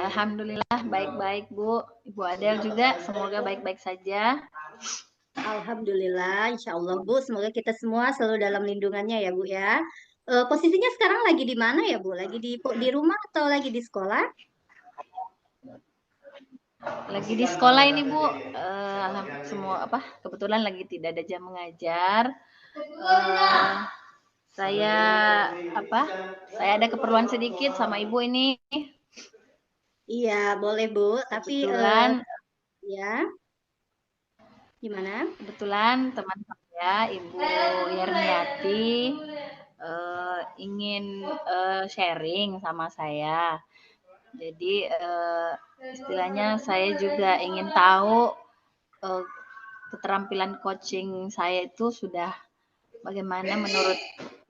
[SPEAKER 3] Alhamdulillah baik-baik Bu. Ibu Adel juga semoga baik-baik saja.
[SPEAKER 2] Alhamdulillah, insya Allah Bu. Semoga kita semua selalu dalam lindungannya ya Bu ya. Posisinya sekarang lagi di mana ya Bu? Lagi di rumah atau lagi di sekolah?
[SPEAKER 3] Lagi di sekolah ini Bu. Kebetulan lagi tidak ada jam mengajar. Saya ada keperluan sedikit sama Ibu ini.
[SPEAKER 2] Iya, boleh Bu. Tapi
[SPEAKER 3] kebetulan
[SPEAKER 2] ya. Gimana?
[SPEAKER 3] Kebetulan teman saya Ibu Yerniati ingin sharing sama saya. Jadi istilahnya saya juga ingin tahu keterampilan coaching saya itu sudah bagaimana menurut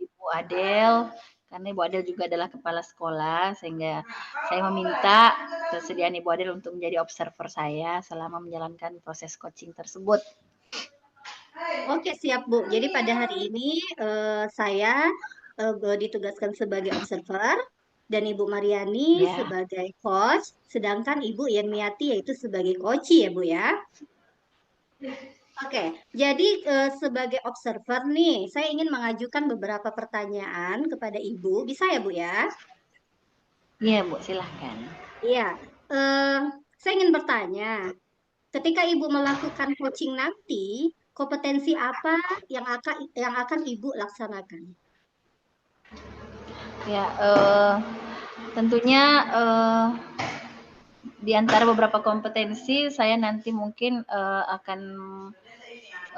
[SPEAKER 3] Ibu Adel, karena Ibu Adel juga adalah kepala sekolah, sehingga saya meminta kesediaan Ibu Adel untuk menjadi observer saya selama menjalankan proses coaching tersebut.
[SPEAKER 2] Oke, siap Bu. Jadi pada hari ini saya ditugaskan sebagai observer dan Ibu Mariani
[SPEAKER 3] Ya,
[SPEAKER 2] sebagai coach, sedangkan Ibu Yermiati yaitu sebagai coach ya Bu ya. Oke, jadi sebagai observer nih, saya ingin mengajukan beberapa pertanyaan kepada Ibu. Bisa ya Bu ya?
[SPEAKER 3] iya Bu, silahkan.
[SPEAKER 2] Iya, saya ingin bertanya, ketika Ibu melakukan coaching nanti, kompetensi apa yang akan Ibu laksanakan?
[SPEAKER 3] Ya, tentunya di antara beberapa kompetensi saya nanti mungkin akan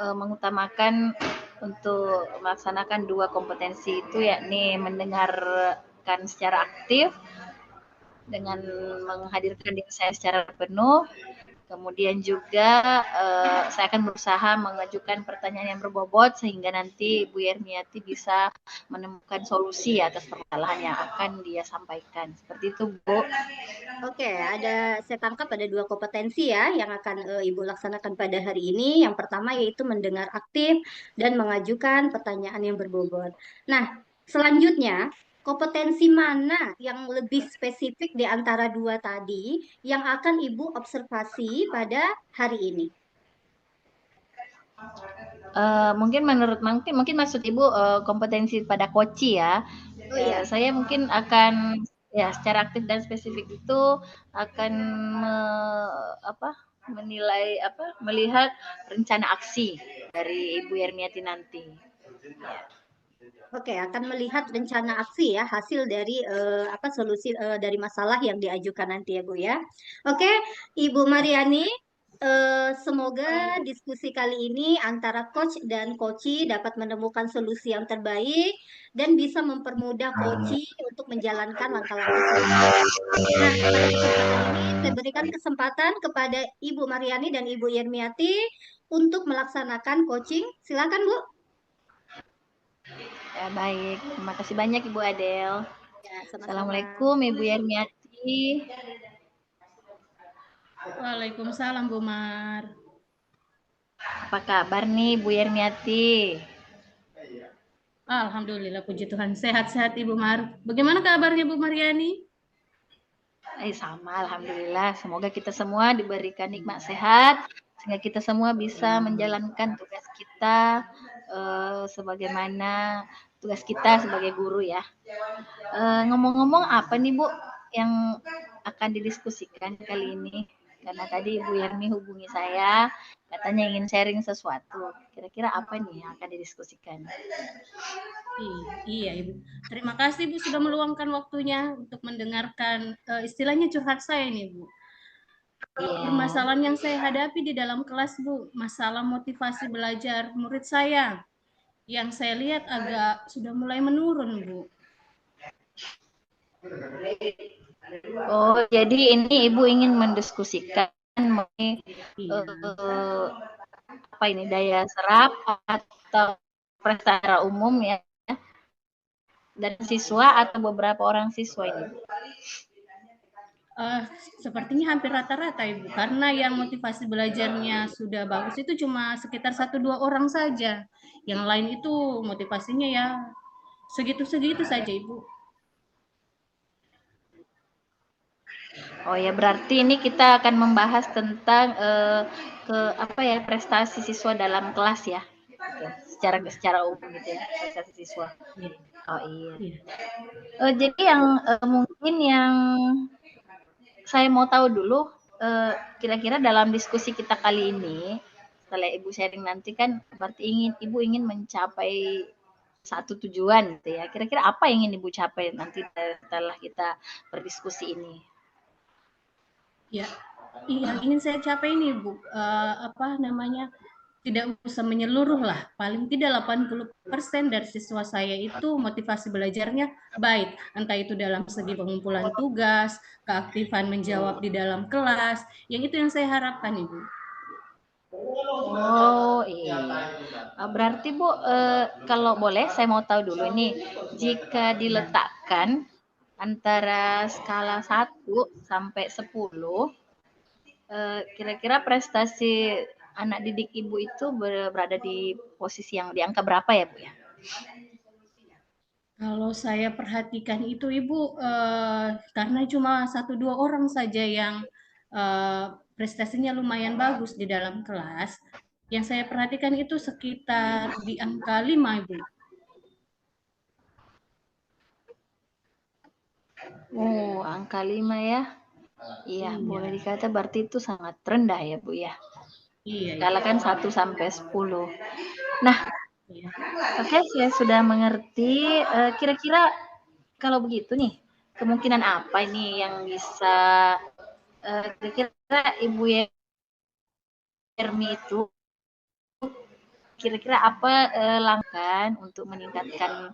[SPEAKER 3] mengutamakan untuk melaksanakan 2 kompetensi itu, yakni mendengarkan secara aktif dengan menghadirkan diri saya secara penuh. Kemudian juga saya akan berusaha mengajukan pertanyaan yang berbobot sehingga nanti Bu Yermiati bisa menemukan solusi atas permasalahan yang akan dia sampaikan. Seperti itu, Bu.
[SPEAKER 2] Oke, saya tangkap ada 2 kompetensi ya yang akan Ibu laksanakan pada hari ini. Yang pertama yaitu mendengar aktif dan mengajukan pertanyaan yang berbobot. Nah, selanjutnya kompetensi mana yang lebih spesifik di antara 2 tadi yang akan Ibu observasi pada hari ini?
[SPEAKER 3] Mungkin maksud Ibu kompetensi pada koci ya.
[SPEAKER 2] Oh iya.
[SPEAKER 3] Saya mungkin akan ya secara aktif dan spesifik itu akan melihat rencana aksi dari Ibu Yermiati nanti.
[SPEAKER 2] Oke, akan melihat rencana aksi ya, hasil dari solusi dari masalah yang diajukan nanti ya Bu ya. Oke, Ibu Mariani, semoga diskusi kali ini antara coach dan coachee dapat menemukan solusi yang terbaik dan bisa mempermudah coachee untuk menjalankan langkah-langkah selanjutnya. Nah, pada kesempatan ini saya berikan kesempatan kepada Ibu Mariani dan Ibu Yermiati untuk melaksanakan coaching. Silakan Bu.
[SPEAKER 3] Ya, baik. Terima kasih banyak Ibu Adel.
[SPEAKER 2] Ya, sama-sama.
[SPEAKER 3] Assalamualaikum Ibu Yermiati.
[SPEAKER 1] Waalaikumsalam Bu Mar.
[SPEAKER 3] Apa kabar nih Bu Yermiati?
[SPEAKER 1] Alhamdulillah, puji Tuhan. Sehat-sehat Ibu Mar. Bagaimana kabarnya Bu Mariani?
[SPEAKER 3] Sama, alhamdulillah. Semoga kita semua diberikan nikmat sehat, sehingga kita semua bisa menjalankan tugas kita sebagaimana tugas kita sebagai guru ya. Ngomong-ngomong apa nih Bu yang akan didiskusikan kali ini? Karena tadi Ibu Yermi hubungi saya, katanya ingin sharing sesuatu. Kira-kira apa nih yang akan didiskusikan?
[SPEAKER 1] Iya Ibu. Terima kasih Bu sudah meluangkan waktunya untuk mendengarkan istilahnya curhat saya nih Bu. Permasalahan yang saya hadapi di dalam kelas Bu, masalah motivasi belajar murid saya yang saya lihat agak sudah mulai menurun Bu.
[SPEAKER 3] Oh, jadi ini Ibu ingin mendiskusikan mengenai apa ini daya serap atau prestasi umum ya dan siswa atau beberapa orang siswa ini?
[SPEAKER 1] Sepertinya hampir rata-rata Ibu, karena yang motivasi belajarnya sudah bagus itu cuma sekitar 1-2 orang saja. Yang lain itu motivasinya ya segitu-segitu saja Ibu.
[SPEAKER 3] Oh ya, berarti ini kita akan membahas tentang prestasi siswa dalam kelas ya. Secara umum gitu ya, prestasi siswa. Oh iya. Jadi yang mungkin yang saya mau tahu dulu, kira-kira dalam diskusi kita kali ini, setelah Ibu sharing nanti kan berarti Ibu ingin mencapai satu tujuan gitu ya. Kira-kira apa yang ingin Ibu capai nanti setelah kita berdiskusi ini?
[SPEAKER 1] Ya, yang ingin saya capai ini Bu, tidak usah menyeluruh lah, paling tidak 80% dari siswa saya itu motivasi belajarnya baik, entah itu dalam segi pengumpulan tugas, keaktifan menjawab di dalam kelas, yang itu yang saya harapkan, Ibu.
[SPEAKER 3] Oh iya. Berarti Bu, kalau boleh saya mau tahu dulu nih, jika diletakkan antara skala 1 sampai 10, kira-kira prestasi anak didik Ibu itu berada di posisi yang di angka berapa ya Bu ya?
[SPEAKER 1] Kalau saya perhatikan itu Ibu, karena cuma 1-2 orang saja yang prestasinya lumayan bagus di dalam kelas, yang saya perhatikan itu sekitar di angka 5 Ibu.
[SPEAKER 3] Oh, angka 5 ya. Iya, boleh dikata berarti itu sangat rendah ya Bu ya.
[SPEAKER 1] Iya,
[SPEAKER 3] Skala kan 1 sampai 10. Nah,
[SPEAKER 1] iya.
[SPEAKER 3] oke, saya sudah mengerti. Kira-kira kalau begitu nih, kemungkinan apa ini yang bisa kira-kira Ibu Yermi itu kira-kira apa langkah untuk meningkatkan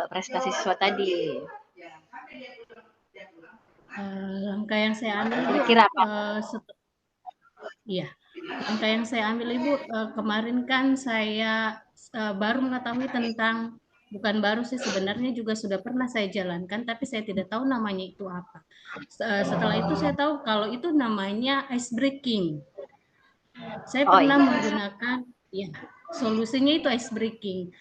[SPEAKER 3] prestasi siswa tadi?
[SPEAKER 1] Langkah yang saya ambil Ibu,
[SPEAKER 3] Kira-kira apa?
[SPEAKER 1] iya, langkah yang saya ambil Ibu, kemarin kan saya baru mengetahui tentang, bukan baru sih sebenarnya juga sudah pernah saya jalankan, tapi saya tidak tahu namanya itu apa. Setelah itu saya tahu kalau itu namanya ice breaking. Saya
[SPEAKER 3] Oh
[SPEAKER 1] pernah
[SPEAKER 3] iya.
[SPEAKER 1] menggunakan, ya, solusinya itu ice breaking.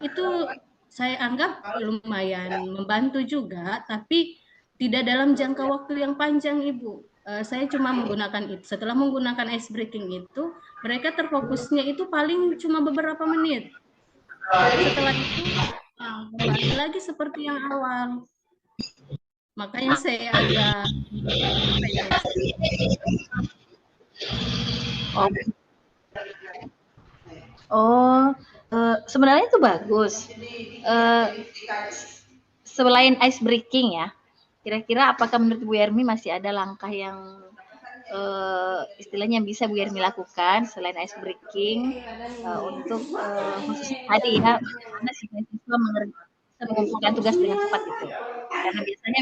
[SPEAKER 1] Itu saya anggap lumayan membantu juga, tapi tidak dalam jangka waktu yang panjang, Ibu. Saya cuma menggunakan itu. Setelah menggunakan ice breaking itu, mereka terfokusnya itu paling cuma beberapa menit. Setelah itu, kembali lagi seperti yang awal. Makanya saya agak
[SPEAKER 3] Oh, oh sebenarnya itu bagus. Selain ice breaking ya, kira-kira apakah menurut Bu Yermi masih ada langkah yang istilahnya yang bisa Bu Yermi lakukan selain ice breaking untuk khusus tadi ya, bagaimana siswa bisa mengumpulkan tugas dengan cepat itu. Karena biasanya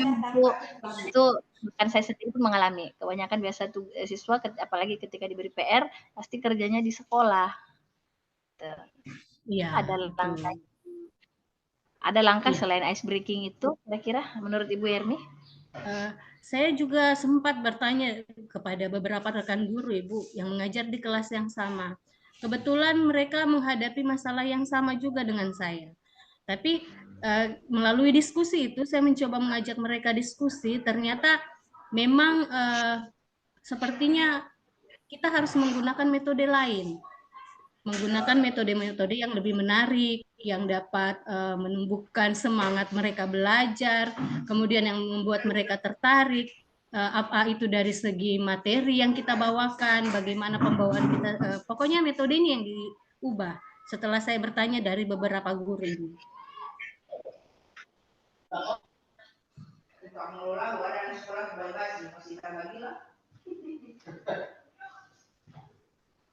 [SPEAKER 3] itu bukan saya sendiri pun mengalami. Kebanyakan biasa siswa apalagi ketika diberi PR pasti kerjanya di sekolah.
[SPEAKER 1] Iya,
[SPEAKER 3] Ada langkah
[SPEAKER 1] iya.
[SPEAKER 3] selain ice breaking itu kira-kira menurut Ibu Yermi?
[SPEAKER 1] Saya juga sempat bertanya kepada beberapa rekan guru Ibu yang mengajar di kelas yang sama. Kebetulan mereka menghadapi masalah yang sama juga dengan saya. Tapi melalui diskusi itu saya mencoba mengajak mereka diskusi, ternyata memang sepertinya kita harus menggunakan metode lain, menggunakan metode-metode yang lebih menarik, yang dapat menumbuhkan semangat mereka belajar, kemudian yang membuat mereka tertarik, apa itu dari segi materi yang kita bawakan, bagaimana pembawaan kita, pokoknya metode ini yang diubah setelah saya bertanya dari beberapa guru ini.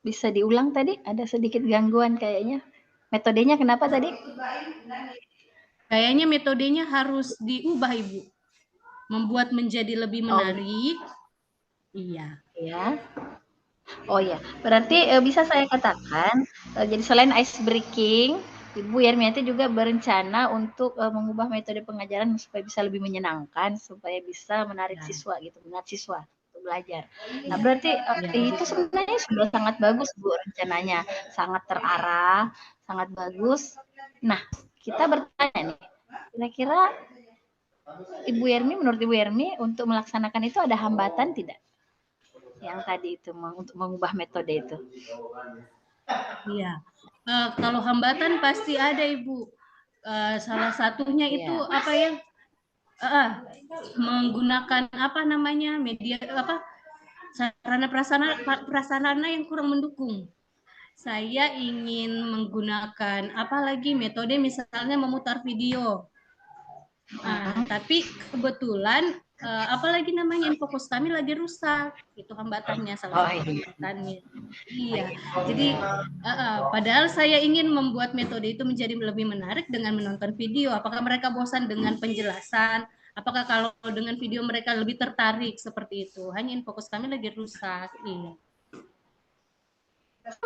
[SPEAKER 3] Bisa diulang tadi? Ada sedikit gangguan kayaknya. Metodenya kenapa tadi?
[SPEAKER 1] Kayaknya metodenya harus diubah, Ibu. Membuat menjadi lebih menarik. Iya.
[SPEAKER 3] Ya. Oh ya, berarti bisa saya katakan, jadi selain ice breaking, Ibu Yermiati juga berencana untuk mengubah metode pengajaran supaya bisa lebih menyenangkan, supaya bisa menarik siswa gitu, minat siswa untuk belajar. Nah, berarti itu sebenarnya sudah sangat bagus Bu rencananya, sangat terarah, sangat bagus. Nah, kita bertanya nih, kira-kira Ibu Yermi, menurut Ibu Yermi untuk melaksanakan itu ada hambatan tidak? Yang tadi itu untuk mengubah metode itu.
[SPEAKER 1] Iya. Kalau hambatan pasti ada Ibu. Salah satunya itu apa ya? Menggunakan apa namanya media apa sarana prasarana yang kurang mendukung. Saya ingin menggunakan apalagi metode misalnya memutar video. Tapi kebetulan apalagi namanya Infokus kami lagi rusak, itu hambatannya, salah satu hambatannya. Iya, jadi padahal saya ingin membuat metode itu menjadi lebih menarik dengan menonton video. Apakah mereka bosan dengan penjelasan? Apakah kalau dengan video mereka lebih tertarik seperti itu? Hanya Infokus kami lagi rusak. Iya.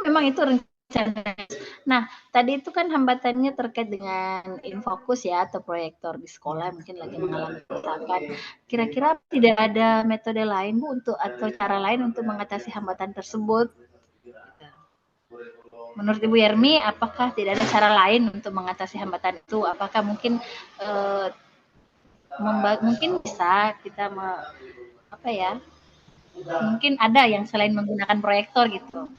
[SPEAKER 3] Memang itu rencana. Nah, tadi itu kan hambatannya terkait dengan Infokus ya atau proyektor di sekolah mungkin lagi mengalami kerusakan. Kira-kira tidak ada metode lain Bu untuk atau cara lain untuk mengatasi hambatan tersebut? Menurut Ibu Yermi, apakah tidak ada cara lain untuk mengatasi hambatan itu? Apakah mungkin mungkin bisa kita mungkin ada yang selain menggunakan proyektor gitu?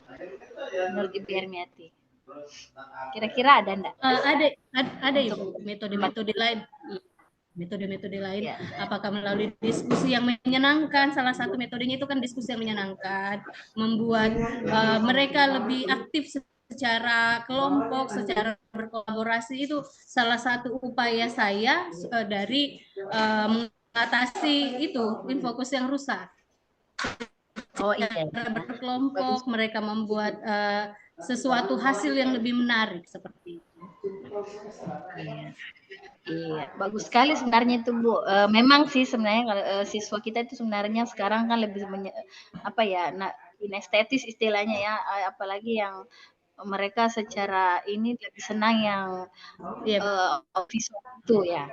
[SPEAKER 3] Menurut Ibu Hermiati, kira-kira ada enggak?
[SPEAKER 1] Ada Ibu, metode-metode lain. Metode-metode lain, apakah melalui diskusi yang menyenangkan? Salah satu metodenya itu kan diskusi yang menyenangkan, membuat mereka lebih aktif secara kelompok, secara berkolaborasi. Itu salah satu upaya saya dari mengatasi itu Infokus yang rusak. Berkelompok, mereka membuat sesuatu hasil yang lebih menarik seperti itu.
[SPEAKER 3] Iya, bagus sekali sebenarnya itu Bu. Memang sih sebenarnya siswa kita itu sebenarnya sekarang kan lebih inestetis istilahnya ya, apalagi yang mereka secara ini lebih senang yang visual itu ya.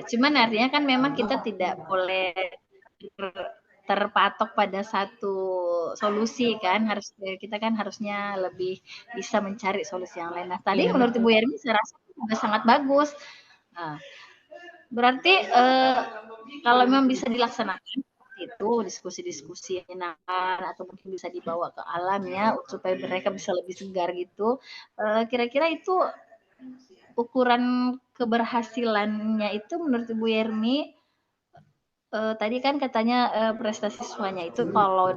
[SPEAKER 3] Cuman artinya kan memang kita tidak boleh terpatok pada satu solusi kan, kita kan harusnya lebih bisa mencari solusi yang lain. Nah, tadi menurut Ibu Yermi saya rasa sudah sangat bagus. Nah, berarti kalau memang bisa dilaksanakan itu diskusi-diskusi menyenangkan atau mungkin bisa dibawa ke alam ya supaya mereka bisa lebih segar gitu. Kira-kira itu ukuran keberhasilannya itu menurut Ibu Yermi tadi kan katanya prestasi siswanya itu kalau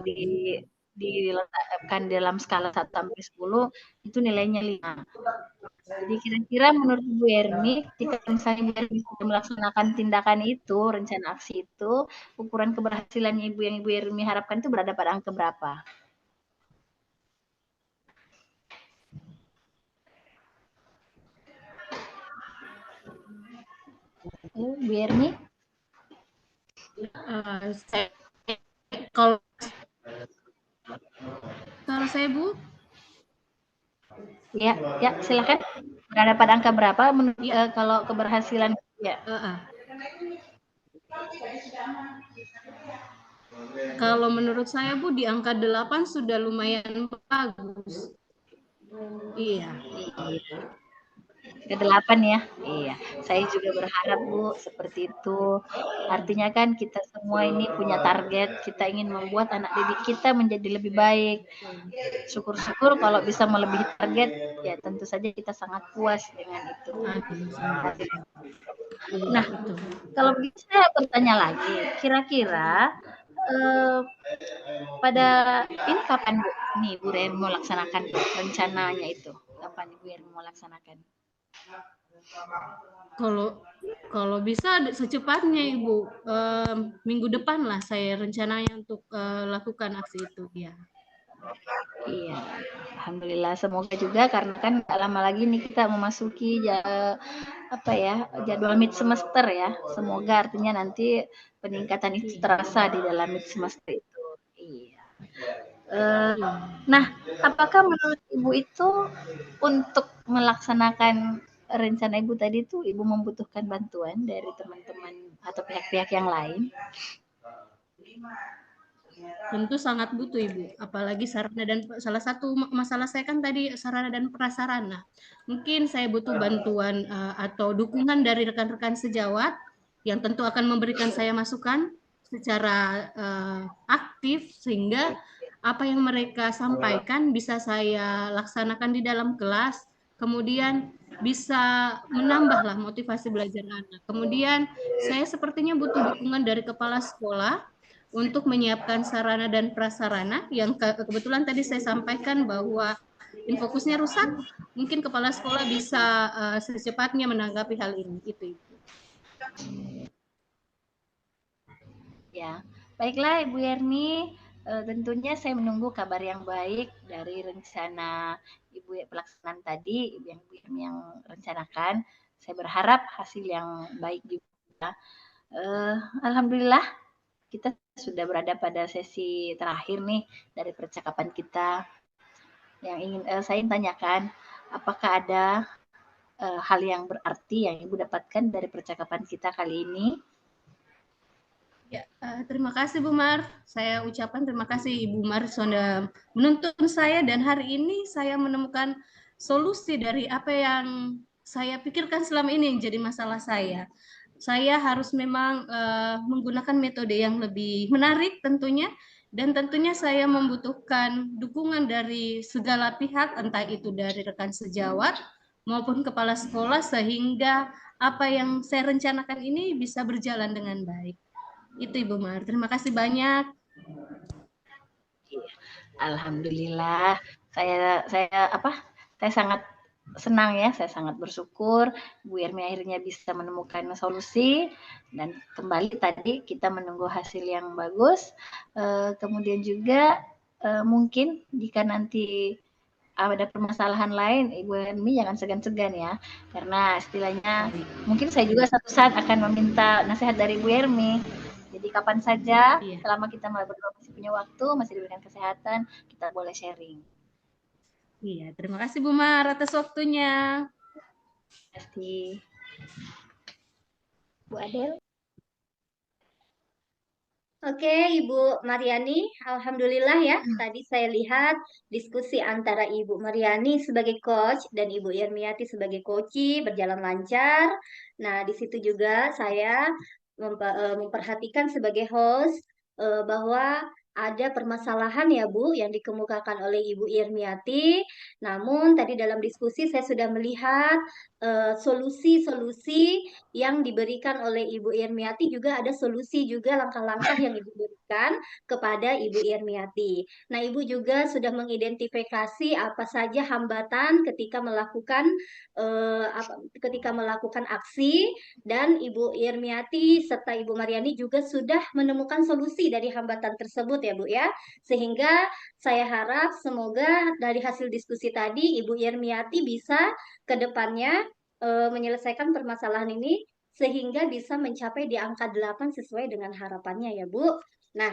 [SPEAKER 3] diletakkan dalam skala 1 sampai 10 itu nilainya 5. Jadi kira-kira menurut Ibu Yermi, ketika misalnya Ibu Yermi sudah melaksanakan tindakan itu, rencana aksi itu, ukuran keberhasilannya yang Ibu Yermi harapkan itu berada pada angka berapa? Bu Yermi?
[SPEAKER 1] Kalau saya Bu?
[SPEAKER 3] Ya, silakan. Berada pada angka berapa menurut kalau keberhasilan ya?
[SPEAKER 1] Kalau menurut saya Bu di angka 8 sudah lumayan bagus. Iya.
[SPEAKER 3] Ke-8 ya. Iya, saya juga berharap Bu seperti itu. Artinya kan kita semua ini punya target, kita ingin membuat anak didik kita menjadi lebih baik. Syukur-syukur kalau bisa melebihi target, ya tentu saja kita sangat puas dengan itu. Nah, kalau begitu saya bertanya lagi, kira-kira pada ini kapan Bu? Nih Bu Ren mau laksanakan rencananya itu. Kapan Ibu Ren mau laksanakan?
[SPEAKER 1] Kalau bisa secepatnya Ibu, minggu depan lah saya rencananya untuk lakukan aksi itu ya.
[SPEAKER 3] Iya, alhamdulillah semoga juga karena kan gak lama lagi nih kita memasuki jadwal mid semester ya. Semoga artinya nanti peningkatan itu terasa di dalam mid semester itu. Iya. Nah, apakah menurut Ibu itu untuk melaksanakan rencana Ibu tadi itu Ibu membutuhkan bantuan dari teman-teman atau pihak-pihak yang lain?
[SPEAKER 1] Tentu sangat butuh Ibu, apalagi sarana dan salah satu masalah saya kan tadi sarana dan prasarana. Mungkin saya butuh bantuan atau dukungan dari rekan-rekan sejawat yang tentu akan memberikan saya masukan secara aktif sehingga apa yang mereka sampaikan bisa saya laksanakan di dalam kelas, kemudian bisa menambahlah motivasi belajar anak. Kemudian saya sepertinya butuh dukungan dari kepala sekolah untuk menyiapkan sarana dan prasarana yang kebetulan tadi saya sampaikan bahwa Infokusnya rusak, mungkin kepala sekolah bisa secepatnya menanggapi hal ini. Itu.
[SPEAKER 3] Ya, baiklah Ibu Yerni, tentunya saya menunggu kabar yang baik dari rencana Ibu pelaksanaan tadi yang Ibu Yerni yang rencanakan. Saya berharap hasil yang baik juga. Alhamdulillah kita sudah berada pada sesi terakhir nih dari percakapan kita. Yang ingin saya tanyakan, apakah ada hal yang berarti yang Ibu dapatkan dari percakapan kita kali ini?
[SPEAKER 1] Ya, terima kasih Bu Mar. Saya ucapkan terima kasih Ibu Mar sudah menuntun saya dan hari ini saya menemukan solusi dari apa yang saya pikirkan selama ini yang jadi masalah saya. Saya harus memang menggunakan metode yang lebih menarik tentunya dan tentunya saya membutuhkan dukungan dari segala pihak entah itu dari rekan sejawat maupun kepala sekolah sehingga apa yang saya rencanakan ini bisa berjalan dengan baik. Itu Ibu Mar. Terima kasih banyak.
[SPEAKER 3] Alhamdulillah, saya sangat senang ya, saya sangat bersyukur Bu Yermi akhirnya bisa menemukan solusi dan kembali tadi kita menunggu hasil yang bagus. Kemudian juga mungkin jika nanti ada permasalahan lain, Ibu Yermi jangan segan-segan ya, karena istilahnya mungkin saya juga satu saat akan meminta nasihat dari Bu Yermi. Jadi kapan saja, selama kita berdua masih punya waktu, masih diberikan kesehatan, kita boleh sharing.
[SPEAKER 1] Iya, terima kasih Bu Mar atas waktunya.
[SPEAKER 3] Terima kasih. Bu Adel.
[SPEAKER 2] Oke, Ibu Mariani, alhamdulillah ya. Tadi saya lihat diskusi antara Ibu Mariani sebagai coach dan Ibu Yermiati sebagai coach berjalan lancar. Nah, di situ juga saya memperhatikan sebagai host bahwa ada permasalahan ya Bu yang dikemukakan oleh Ibu Yermiati. Namun tadi dalam diskusi saya sudah melihat solusi-solusi yang diberikan oleh Ibu Irmiati juga ada solusi juga langkah-langkah yang Ibu berikan kepada Ibu Irmiati. Nah, Ibu juga sudah mengidentifikasi apa saja hambatan ketika melakukan aksi dan Ibu Irmiati serta Ibu Mariani juga sudah menemukan solusi dari hambatan tersebut ya Bu ya. Sehingga saya harap semoga dari hasil diskusi tadi Ibu Irmiati bisa ke depannya menyelesaikan permasalahan ini sehingga bisa mencapai di angka 8 sesuai dengan harapannya ya Bu. Nah,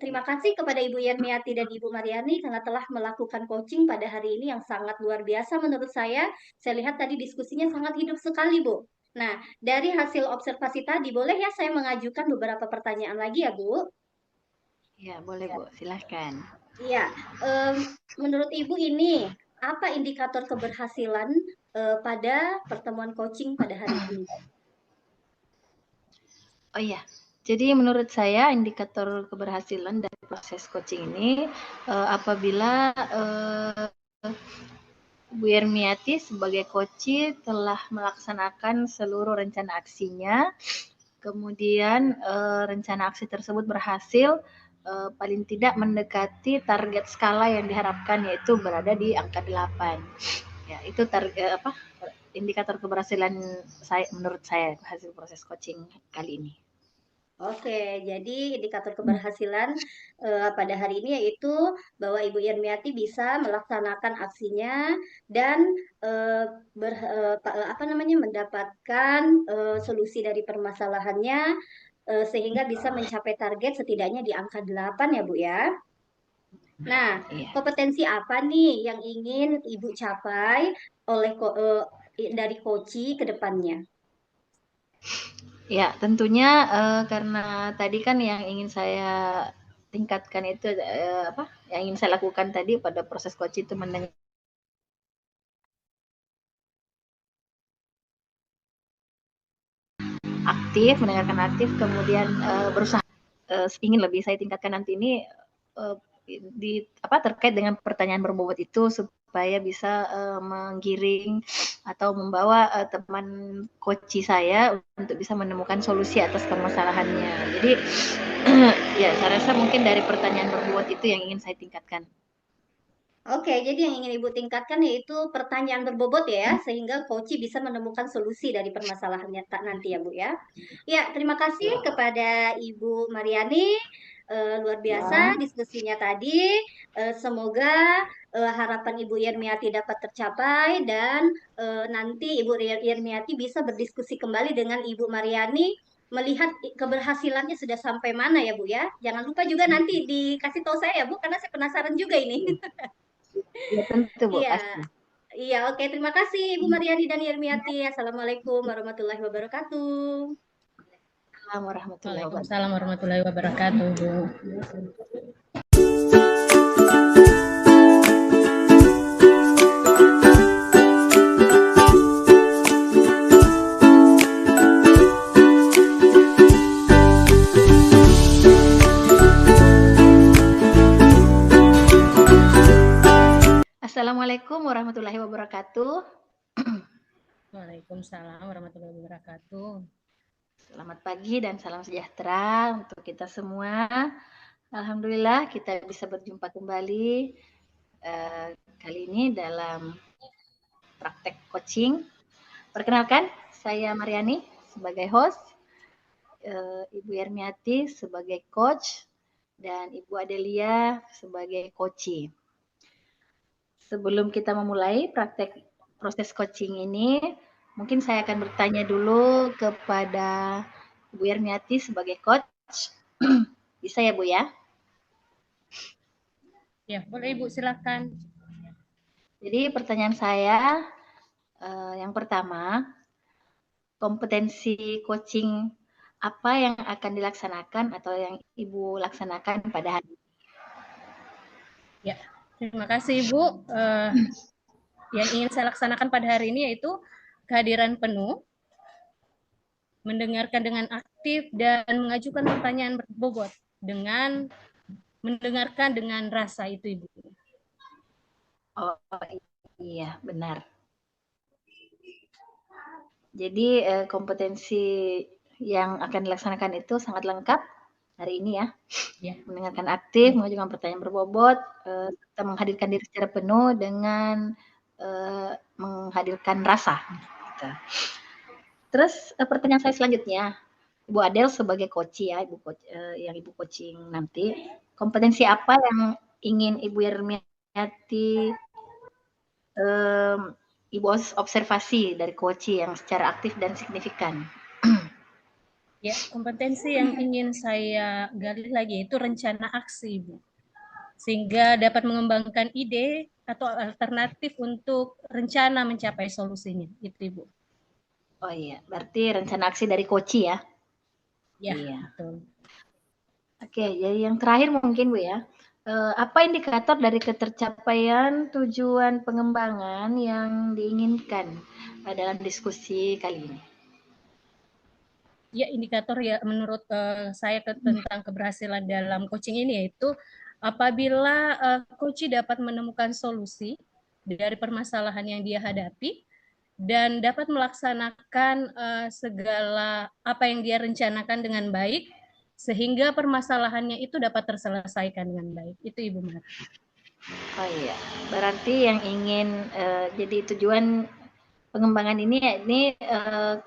[SPEAKER 2] terima kasih kepada Ibu Yermiati dan Ibu Mariani karena telah melakukan coaching pada hari ini yang sangat luar biasa menurut saya. Saya lihat tadi diskusinya sangat hidup sekali Bu. Nah, dari hasil observasi tadi, boleh ya saya mengajukan beberapa pertanyaan lagi ya Bu?
[SPEAKER 3] Ya, boleh Bu, silahkan.
[SPEAKER 2] Iya, menurut Ibu ini apa indikator keberhasilan pada pertemuan coaching pada hari ini?
[SPEAKER 3] Oh iya, jadi menurut saya indikator keberhasilan dari proses coaching ini apabila Bu Yermiati sebagai coach telah melaksanakan seluruh rencana aksinya, kemudian rencana aksi tersebut berhasil paling tidak mendekati target skala yang diharapkan yaitu berada di angka 8. Ya, itu indikator keberhasilan saya menurut saya hasil proses coaching kali ini.
[SPEAKER 2] Oke, jadi indikator keberhasilan pada hari ini yaitu bahwa Ibu Yermiati bisa melaksanakan aksinya dan mendapatkan solusi dari permasalahannya sehingga bisa mencapai target setidaknya di angka 8 ya Bu ya. Nah, kompetensi apa nih yang ingin Ibu capai oleh dari coaching ke depannya?
[SPEAKER 3] Ya, tentunya karena tadi kan yang ingin saya tingkatkan itu yang ingin saya lakukan tadi pada proses coaching itu mendengar aktif, mendengarkan aktif, kemudian berusaha ingin lebih saya tingkatkan nanti ini terkait dengan pertanyaan berbobot itu supaya bisa menggiring atau membawa teman coach saya untuk bisa menemukan solusi atas permasalahannya. Jadi ya saya rasa mungkin dari pertanyaan berbobot itu yang ingin saya tingkatkan.
[SPEAKER 2] Oke, jadi yang ingin Ibu tingkatkan yaitu pertanyaan berbobot ya, sehingga coach bisa menemukan solusi dari permasalahannya nanti ya Bu ya. Ya, terima kasih kepada Ibu Mariani. Luar biasa diskusinya tadi. Semoga harapan Ibu Yermiati dapat tercapai dan nanti Ibu Yermiati bisa berdiskusi kembali dengan Ibu Mariani melihat keberhasilannya sudah sampai mana ya Bu ya. Jangan lupa juga nanti dikasih tahu saya ya Bu, karena saya penasaran juga ini.
[SPEAKER 3] Ya tentu Bu,
[SPEAKER 2] Iya,
[SPEAKER 3] pasti.
[SPEAKER 2] iya, oke. Terima kasih Ibu Mariani dan Yermiati. Assalamualaikum warahmatullahi wabarakatuh.
[SPEAKER 3] Assalamualaikum warahmatullahi wabarakatuh.
[SPEAKER 1] Waalaikumsalam warahmatullahi wabarakatuh, Bu.
[SPEAKER 3] Assalamualaikum warahmatullahi wabarakatuh.
[SPEAKER 1] Waalaikumsalam warahmatullahi wabarakatuh.
[SPEAKER 3] Selamat pagi dan salam sejahtera untuk kita semua. Alhamdulillah kita bisa berjumpa kembali kali ini dalam praktek coaching. Perkenalkan, saya Mariani sebagai host, Ibu Yermiati sebagai coach, dan Ibu Adelia sebagai coachee. Sebelum kita memulai praktek proses coaching ini, mungkin saya akan bertanya dulu kepada Ibu Yermiati sebagai coach. Bisa ya Bu ya?
[SPEAKER 1] Ya, boleh Ibu, silakan.
[SPEAKER 3] Jadi pertanyaan saya yang pertama, kompetensi coaching apa yang akan dilaksanakan atau yang Ibu laksanakan pada hari ini?
[SPEAKER 1] Ya, terima kasih Ibu. Yang ingin saya laksanakan pada hari ini yaitu kehadiran penuh, mendengarkan dengan aktif, dan mengajukan pertanyaan berbobot dengan mendengarkan dengan rasa itu Ibu.
[SPEAKER 3] Oh iya, benar. Jadi kompetensi yang akan dilaksanakan itu sangat lengkap hari ini ya.
[SPEAKER 1] Ya.
[SPEAKER 3] Mendengarkan aktif, mengajukan pertanyaan berbobot, serta menghadirkan diri secara penuh dengan menghadirkan rasa. Gitu. Terus pertanyaan saya selanjutnya, Ibu Adel sebagai coachee ya, yang Ibu coaching nanti, kompetensi apa yang ingin Ibu Yermiati Ibu observasi dari coachee yang secara aktif dan signifikan?
[SPEAKER 1] Ya, kompetensi yang ingin saya gali lagi itu rencana aksi, Ibu. Sehingga dapat mengembangkan ide atau alternatif untuk rencana mencapai solusinya. Itu, Ibu.
[SPEAKER 3] Oh iya, berarti rencana aksi dari coachee ya?
[SPEAKER 1] Ya,
[SPEAKER 3] iya.
[SPEAKER 1] Betul.
[SPEAKER 3] Oke, jadi yang terakhir mungkin Bu ya, apa indikator dari ketercapaian tujuan pengembangan yang diinginkan dalam diskusi kali ini?
[SPEAKER 1] Ya, indikator ya menurut saya tentang keberhasilan dalam coaching ini yaitu apabila coach dapat menemukan solusi dari permasalahan yang dia hadapi dan dapat melaksanakan segala apa yang dia rencanakan dengan baik sehingga permasalahannya itu dapat terselesaikan dengan baik. Itu Ibu Mar.
[SPEAKER 3] Oh iya, berarti yang ingin jadi tujuan pengembangan ini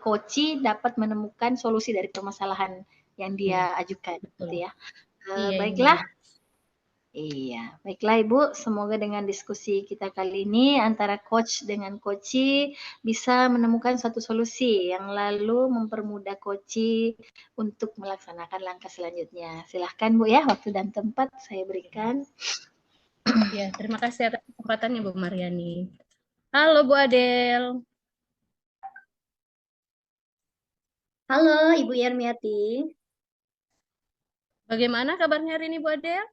[SPEAKER 3] coachee dapat menemukan solusi dari permasalahan yang dia ajukan, gitu ya. Baiklah. Iya, baiklah Ibu, semoga dengan diskusi kita kali ini antara coach dengan coachee bisa menemukan satu solusi yang lalu mempermudah coachee untuk melaksanakan langkah selanjutnya. Silahkan Bu ya, waktu dan tempat saya berikan.
[SPEAKER 1] Ya, terima kasih atas kesempatannya Bu Mariani. Halo Bu Adel.
[SPEAKER 2] Halo Ibu Yermiati.
[SPEAKER 1] Bagaimana kabarnya hari ini Bu Adel?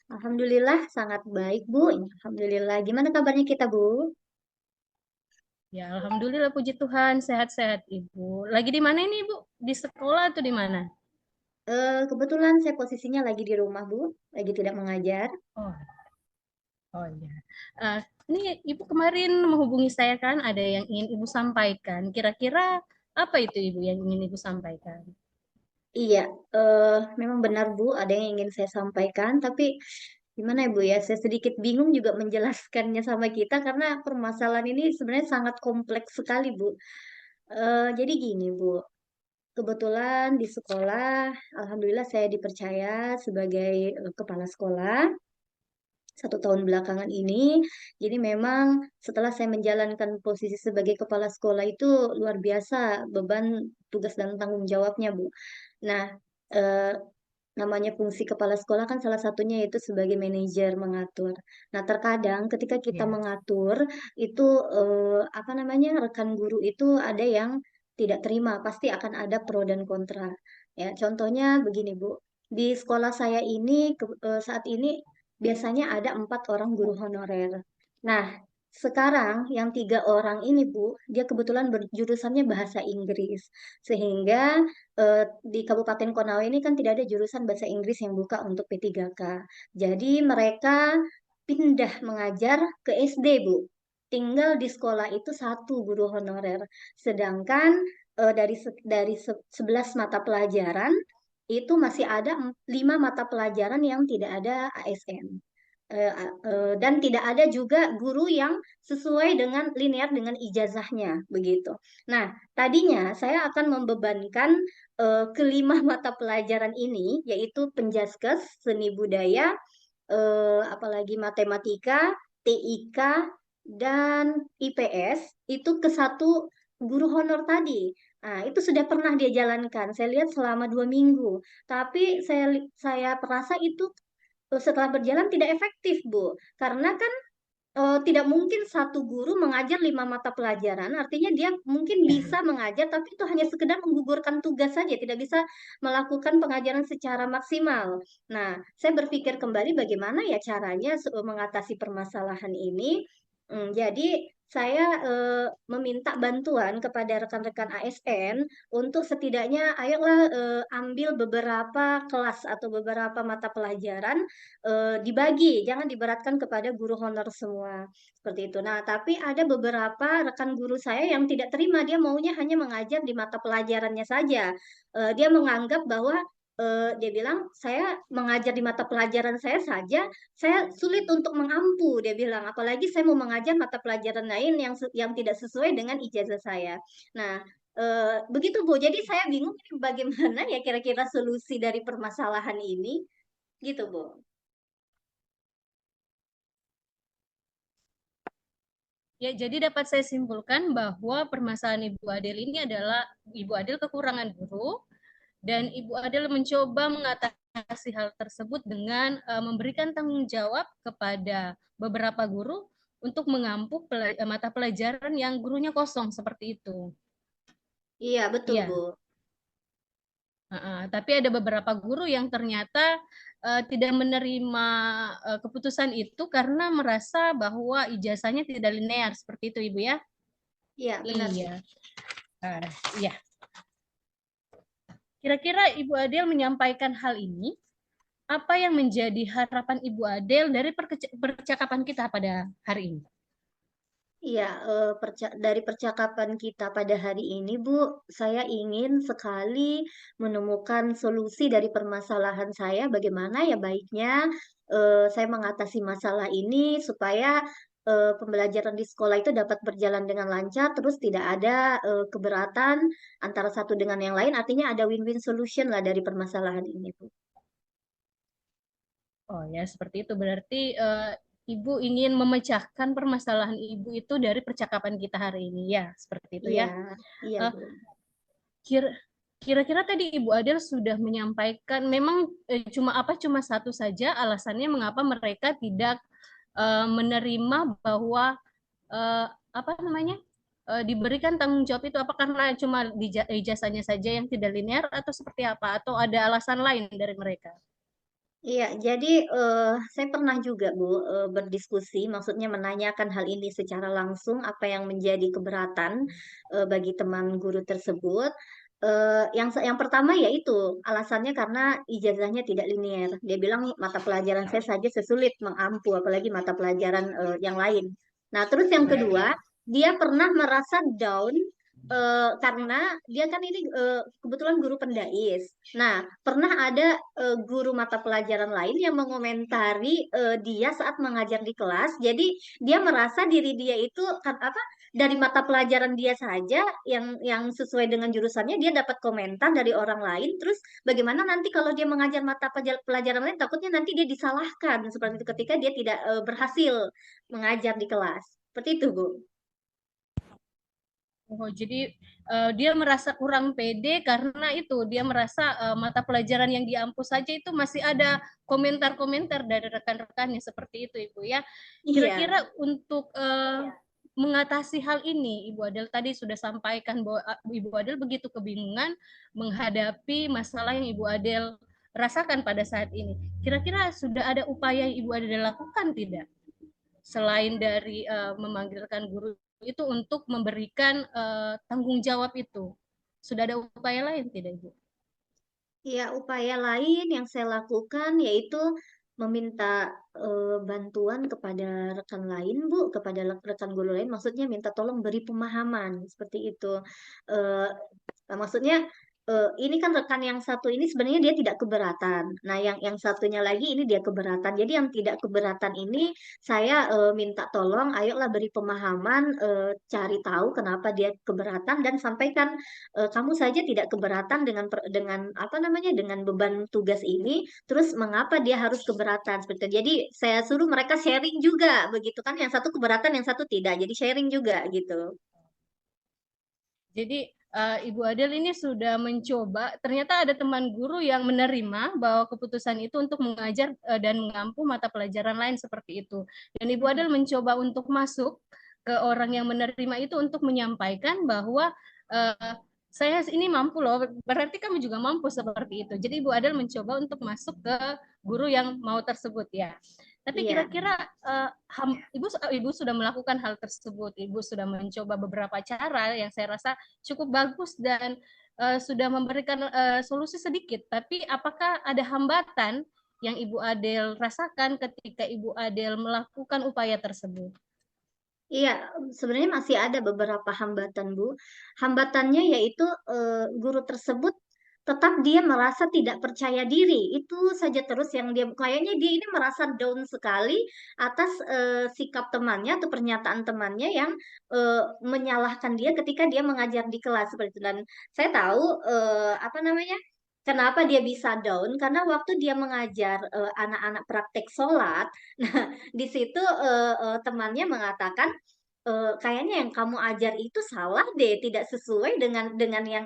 [SPEAKER 2] Alhamdulillah sangat baik Bu. Alhamdulillah. Gimana kabarnya kita Bu?
[SPEAKER 1] Ya, alhamdulillah puji Tuhan sehat-sehat Ibu. Lagi di mana ini Ibu? Di sekolah atau di mana?
[SPEAKER 2] Kebetulan saya posisinya lagi di rumah Bu, lagi tidak mengajar.
[SPEAKER 1] Oh iya. Ini Ibu kemarin menghubungi saya kan, ada yang ingin Ibu sampaikan. Kira-kira apa itu Ibu yang ingin Ibu sampaikan?
[SPEAKER 2] Iya, memang benar Bu, ada yang ingin saya sampaikan, tapi Gimana ya Bu ya, saya sedikit bingung juga menjelaskannya sama kita karena permasalahan ini sebenarnya sangat kompleks sekali Bu. Jadi gini Bu, kebetulan di sekolah, alhamdulillah saya dipercaya sebagai kepala sekolah 1 tahun belakangan ini. Jadi memang setelah saya menjalankan posisi sebagai kepala sekolah itu luar biasa beban tugas dan tanggung jawabnya Bu. Nah, eh, namanya fungsi kepala sekolah kan salah satunya yaitu sebagai manajer mengatur. Nah, terkadang ketika kita
[SPEAKER 1] Ya.
[SPEAKER 2] mengatur itu apa namanya rekan guru itu ada yang tidak terima, pasti akan ada pro dan kontra. Ya, contohnya begini Bu, di sekolah saya ini saat ini biasanya ada 4 orang guru honorer. Nah, sekarang yang 3 orang ini Bu, dia kebetulan berjurusannya bahasa Inggris, sehingga di Kabupaten Konawe ini kan tidak ada jurusan bahasa Inggris yang buka untuk P3K. Jadi mereka pindah mengajar ke SD, Bu. Tinggal di sekolah itu 1 guru honorer. Sedangkan dari 11 mata pelajaran itu masih ada 5 mata pelajaran yang tidak ada ASN. Dan tidak ada juga guru yang sesuai dengan linear dengan ijazahnya begitu. Nah, tadinya saya akan membebankan kelima mata pelajaran ini, yaitu Penjaskes, Seni Budaya, apalagi Matematika, TIK, dan IPS, itu ke 1 guru honor tadi. Nah, itu sudah pernah dia jalankan. Saya lihat selama 2 minggu. Tapi saya perasa itu setelah berjalan tidak efektif, Bu. Karena kan tidak mungkin 1 guru mengajar 5 mata pelajaran, artinya dia mungkin bisa mengajar, tapi itu hanya sekedar menggugurkan tugas saja, tidak bisa melakukan pengajaran secara maksimal. Nah, saya berpikir kembali bagaimana ya caranya mengatasi permasalahan ini. Jadi saya meminta bantuan kepada rekan-rekan ASN untuk setidaknya ayolah ambil beberapa kelas atau beberapa mata pelajaran dibagi, jangan diberatkan kepada guru honor semua. Seperti itu. Nah, tapi ada beberapa rekan guru saya yang tidak terima, dia maunya hanya mengajar di mata pelajarannya saja. Dia menganggap bahwa dia bilang, saya mengajar di mata pelajaran saya saja, saya sulit untuk mengampu, dia bilang. Apalagi saya mau mengajar mata pelajaran lain yang tidak sesuai dengan ijazah saya. Nah, begitu Bu. Jadi saya bingung bagaimana ya kira-kira solusi dari permasalahan ini, gitu Bu.
[SPEAKER 1] Ya, jadi dapat saya simpulkan bahwa permasalahan Ibu Adel ini adalah Ibu Adel kekurangan guru dan Ibu Adel mencoba mengatasi hal tersebut dengan memberikan tanggung jawab kepada beberapa guru untuk mengampu mata pelajaran yang gurunya kosong seperti itu.
[SPEAKER 2] Iya, betul
[SPEAKER 1] Iya.
[SPEAKER 2] Bu.
[SPEAKER 1] Tapi ada beberapa guru yang ternyata tidak menerima keputusan itu karena merasa bahwa ijazahnya tidak linear seperti itu, Ibu ya?
[SPEAKER 2] Iya, benar Bu.
[SPEAKER 1] Iya. Iya. Kira-kira Ibu Adel menyampaikan hal ini, apa yang menjadi harapan Ibu Adel dari percakapan kita pada hari ini?
[SPEAKER 2] Iya, dari percakapan kita pada hari ini, Bu, saya ingin sekali menemukan solusi dari permasalahan saya. Bagaimana ya baiknya saya mengatasi masalah ini supaya pembelajaran di sekolah itu dapat berjalan dengan lancar, terus tidak ada keberatan antara satu dengan yang lain. Artinya ada win-win solution lah dari permasalahan ini, Bu.
[SPEAKER 1] Oh ya, seperti itu. Berarti Ibu ingin memecahkan permasalahan Ibu itu dari percakapan kita hari ini, ya, seperti itu
[SPEAKER 2] Iya,
[SPEAKER 1] ya.
[SPEAKER 2] iya,
[SPEAKER 1] Uh,
[SPEAKER 2] Bu.
[SPEAKER 1] Kira-kira tadi Ibu Adel sudah menyampaikan, memang cuma satu saja alasannya mengapa mereka tidak menerima bahwa apa namanya diberikan tanggung jawab itu, apa karena cuma ijazahnya saja yang tidak linear atau seperti apa, atau ada alasan lain dari mereka?
[SPEAKER 2] Iya, jadi saya pernah juga Bu berdiskusi, maksudnya menanyakan hal ini secara langsung apa yang menjadi keberatan bagi teman guru tersebut. Yang pertama yaitu alasannya karena ijazahnya tidak linear. Dia bilang mata pelajaran saya saja sesulit mengampu, apalagi mata pelajaran yang lain. Nah, terus yang kedua, dia pernah merasa down karena dia kan ini kebetulan guru pendais. Nah, pernah ada guru mata pelajaran lain yang mengomentari dia saat mengajar di kelas. Jadi dia merasa diri dia itu kan apa, dari mata pelajaran dia saja yang sesuai dengan jurusannya, dia dapat komentar dari orang lain. Terus bagaimana nanti kalau dia mengajar mata pelajaran lain, takutnya nanti dia disalahkan seperti itu ketika dia tidak berhasil mengajar di kelas. Seperti itu, Bu.
[SPEAKER 1] Oh, jadi dia merasa kurang pede karena itu dia merasa mata pelajaran yang diampu saja itu masih ada komentar-komentar dari rekan-rekannya seperti itu, Ibu ya.
[SPEAKER 2] Iya.
[SPEAKER 1] Kira-kira untuk mengatasi hal ini, Ibu Adel tadi sudah sampaikan bahwa Ibu Adel begitu kebingungan menghadapi masalah yang Ibu Adel rasakan pada saat ini. Kira-kira sudah ada upaya yang Ibu Adel lakukan tidak? Selain dari memanggilkan guru itu untuk memberikan tanggung jawab itu. Sudah ada upaya lain tidak, Ibu?
[SPEAKER 2] Ya, upaya lain yang saya lakukan yaitu meminta bantuan kepada rekan lain, Bu, kepada rekan guru lain, maksudnya minta tolong beri pemahaman seperti itu. Eh, maksudnya ini kan rekan yang satu ini sebenarnya dia tidak keberatan. Nah, yang satunya lagi ini dia keberatan. Jadi yang tidak keberatan ini saya minta tolong, ayolah beri pemahaman, cari tahu kenapa dia keberatan dan sampaikan kamu saja tidak keberatan dengan apa namanya, dengan beban tugas ini, terus mengapa dia harus keberatan seperti itu. Jadi saya suruh mereka sharing juga begitu kan, yang satu keberatan yang satu tidak, jadi sharing juga gitu.
[SPEAKER 1] Jadi Ibu Adel ini sudah mencoba, ternyata ada teman guru yang menerima bahwa keputusan itu untuk mengajar dan mengampu mata pelajaran lain seperti itu. Dan Ibu Adel mencoba untuk masuk ke orang yang menerima itu untuk menyampaikan bahwa uh, saya ini mampu loh, berarti kamu juga mampu seperti itu. Jadi Ibu Adel mencoba untuk masuk ke guru yang mau tersebut ya. Tapi
[SPEAKER 2] Iya.
[SPEAKER 1] kira-kira Ibu sudah melakukan hal tersebut. Ibu sudah mencoba beberapa cara yang saya rasa cukup bagus dan sudah memberikan solusi sedikit. Tapi apakah ada hambatan yang Ibu Adel rasakan ketika Ibu Adel melakukan upaya tersebut?
[SPEAKER 2] Iya, sebenarnya masih ada beberapa hambatan, Bu. Hambatannya yaitu guru tersebut tetap dia merasa tidak percaya diri. Itu saja terus yang dia, kayaknya dia ini merasa down sekali atas sikap temannya atau pernyataan temannya yang menyalahkan dia ketika dia mengajar di kelas seperti itu. Dan saya tahu apa namanya? Kenapa dia bisa down? Karena waktu dia mengajar anak-anak praktek sholat, nah di situ temannya mengatakan kayaknya yang kamu ajar itu salah deh, tidak sesuai dengan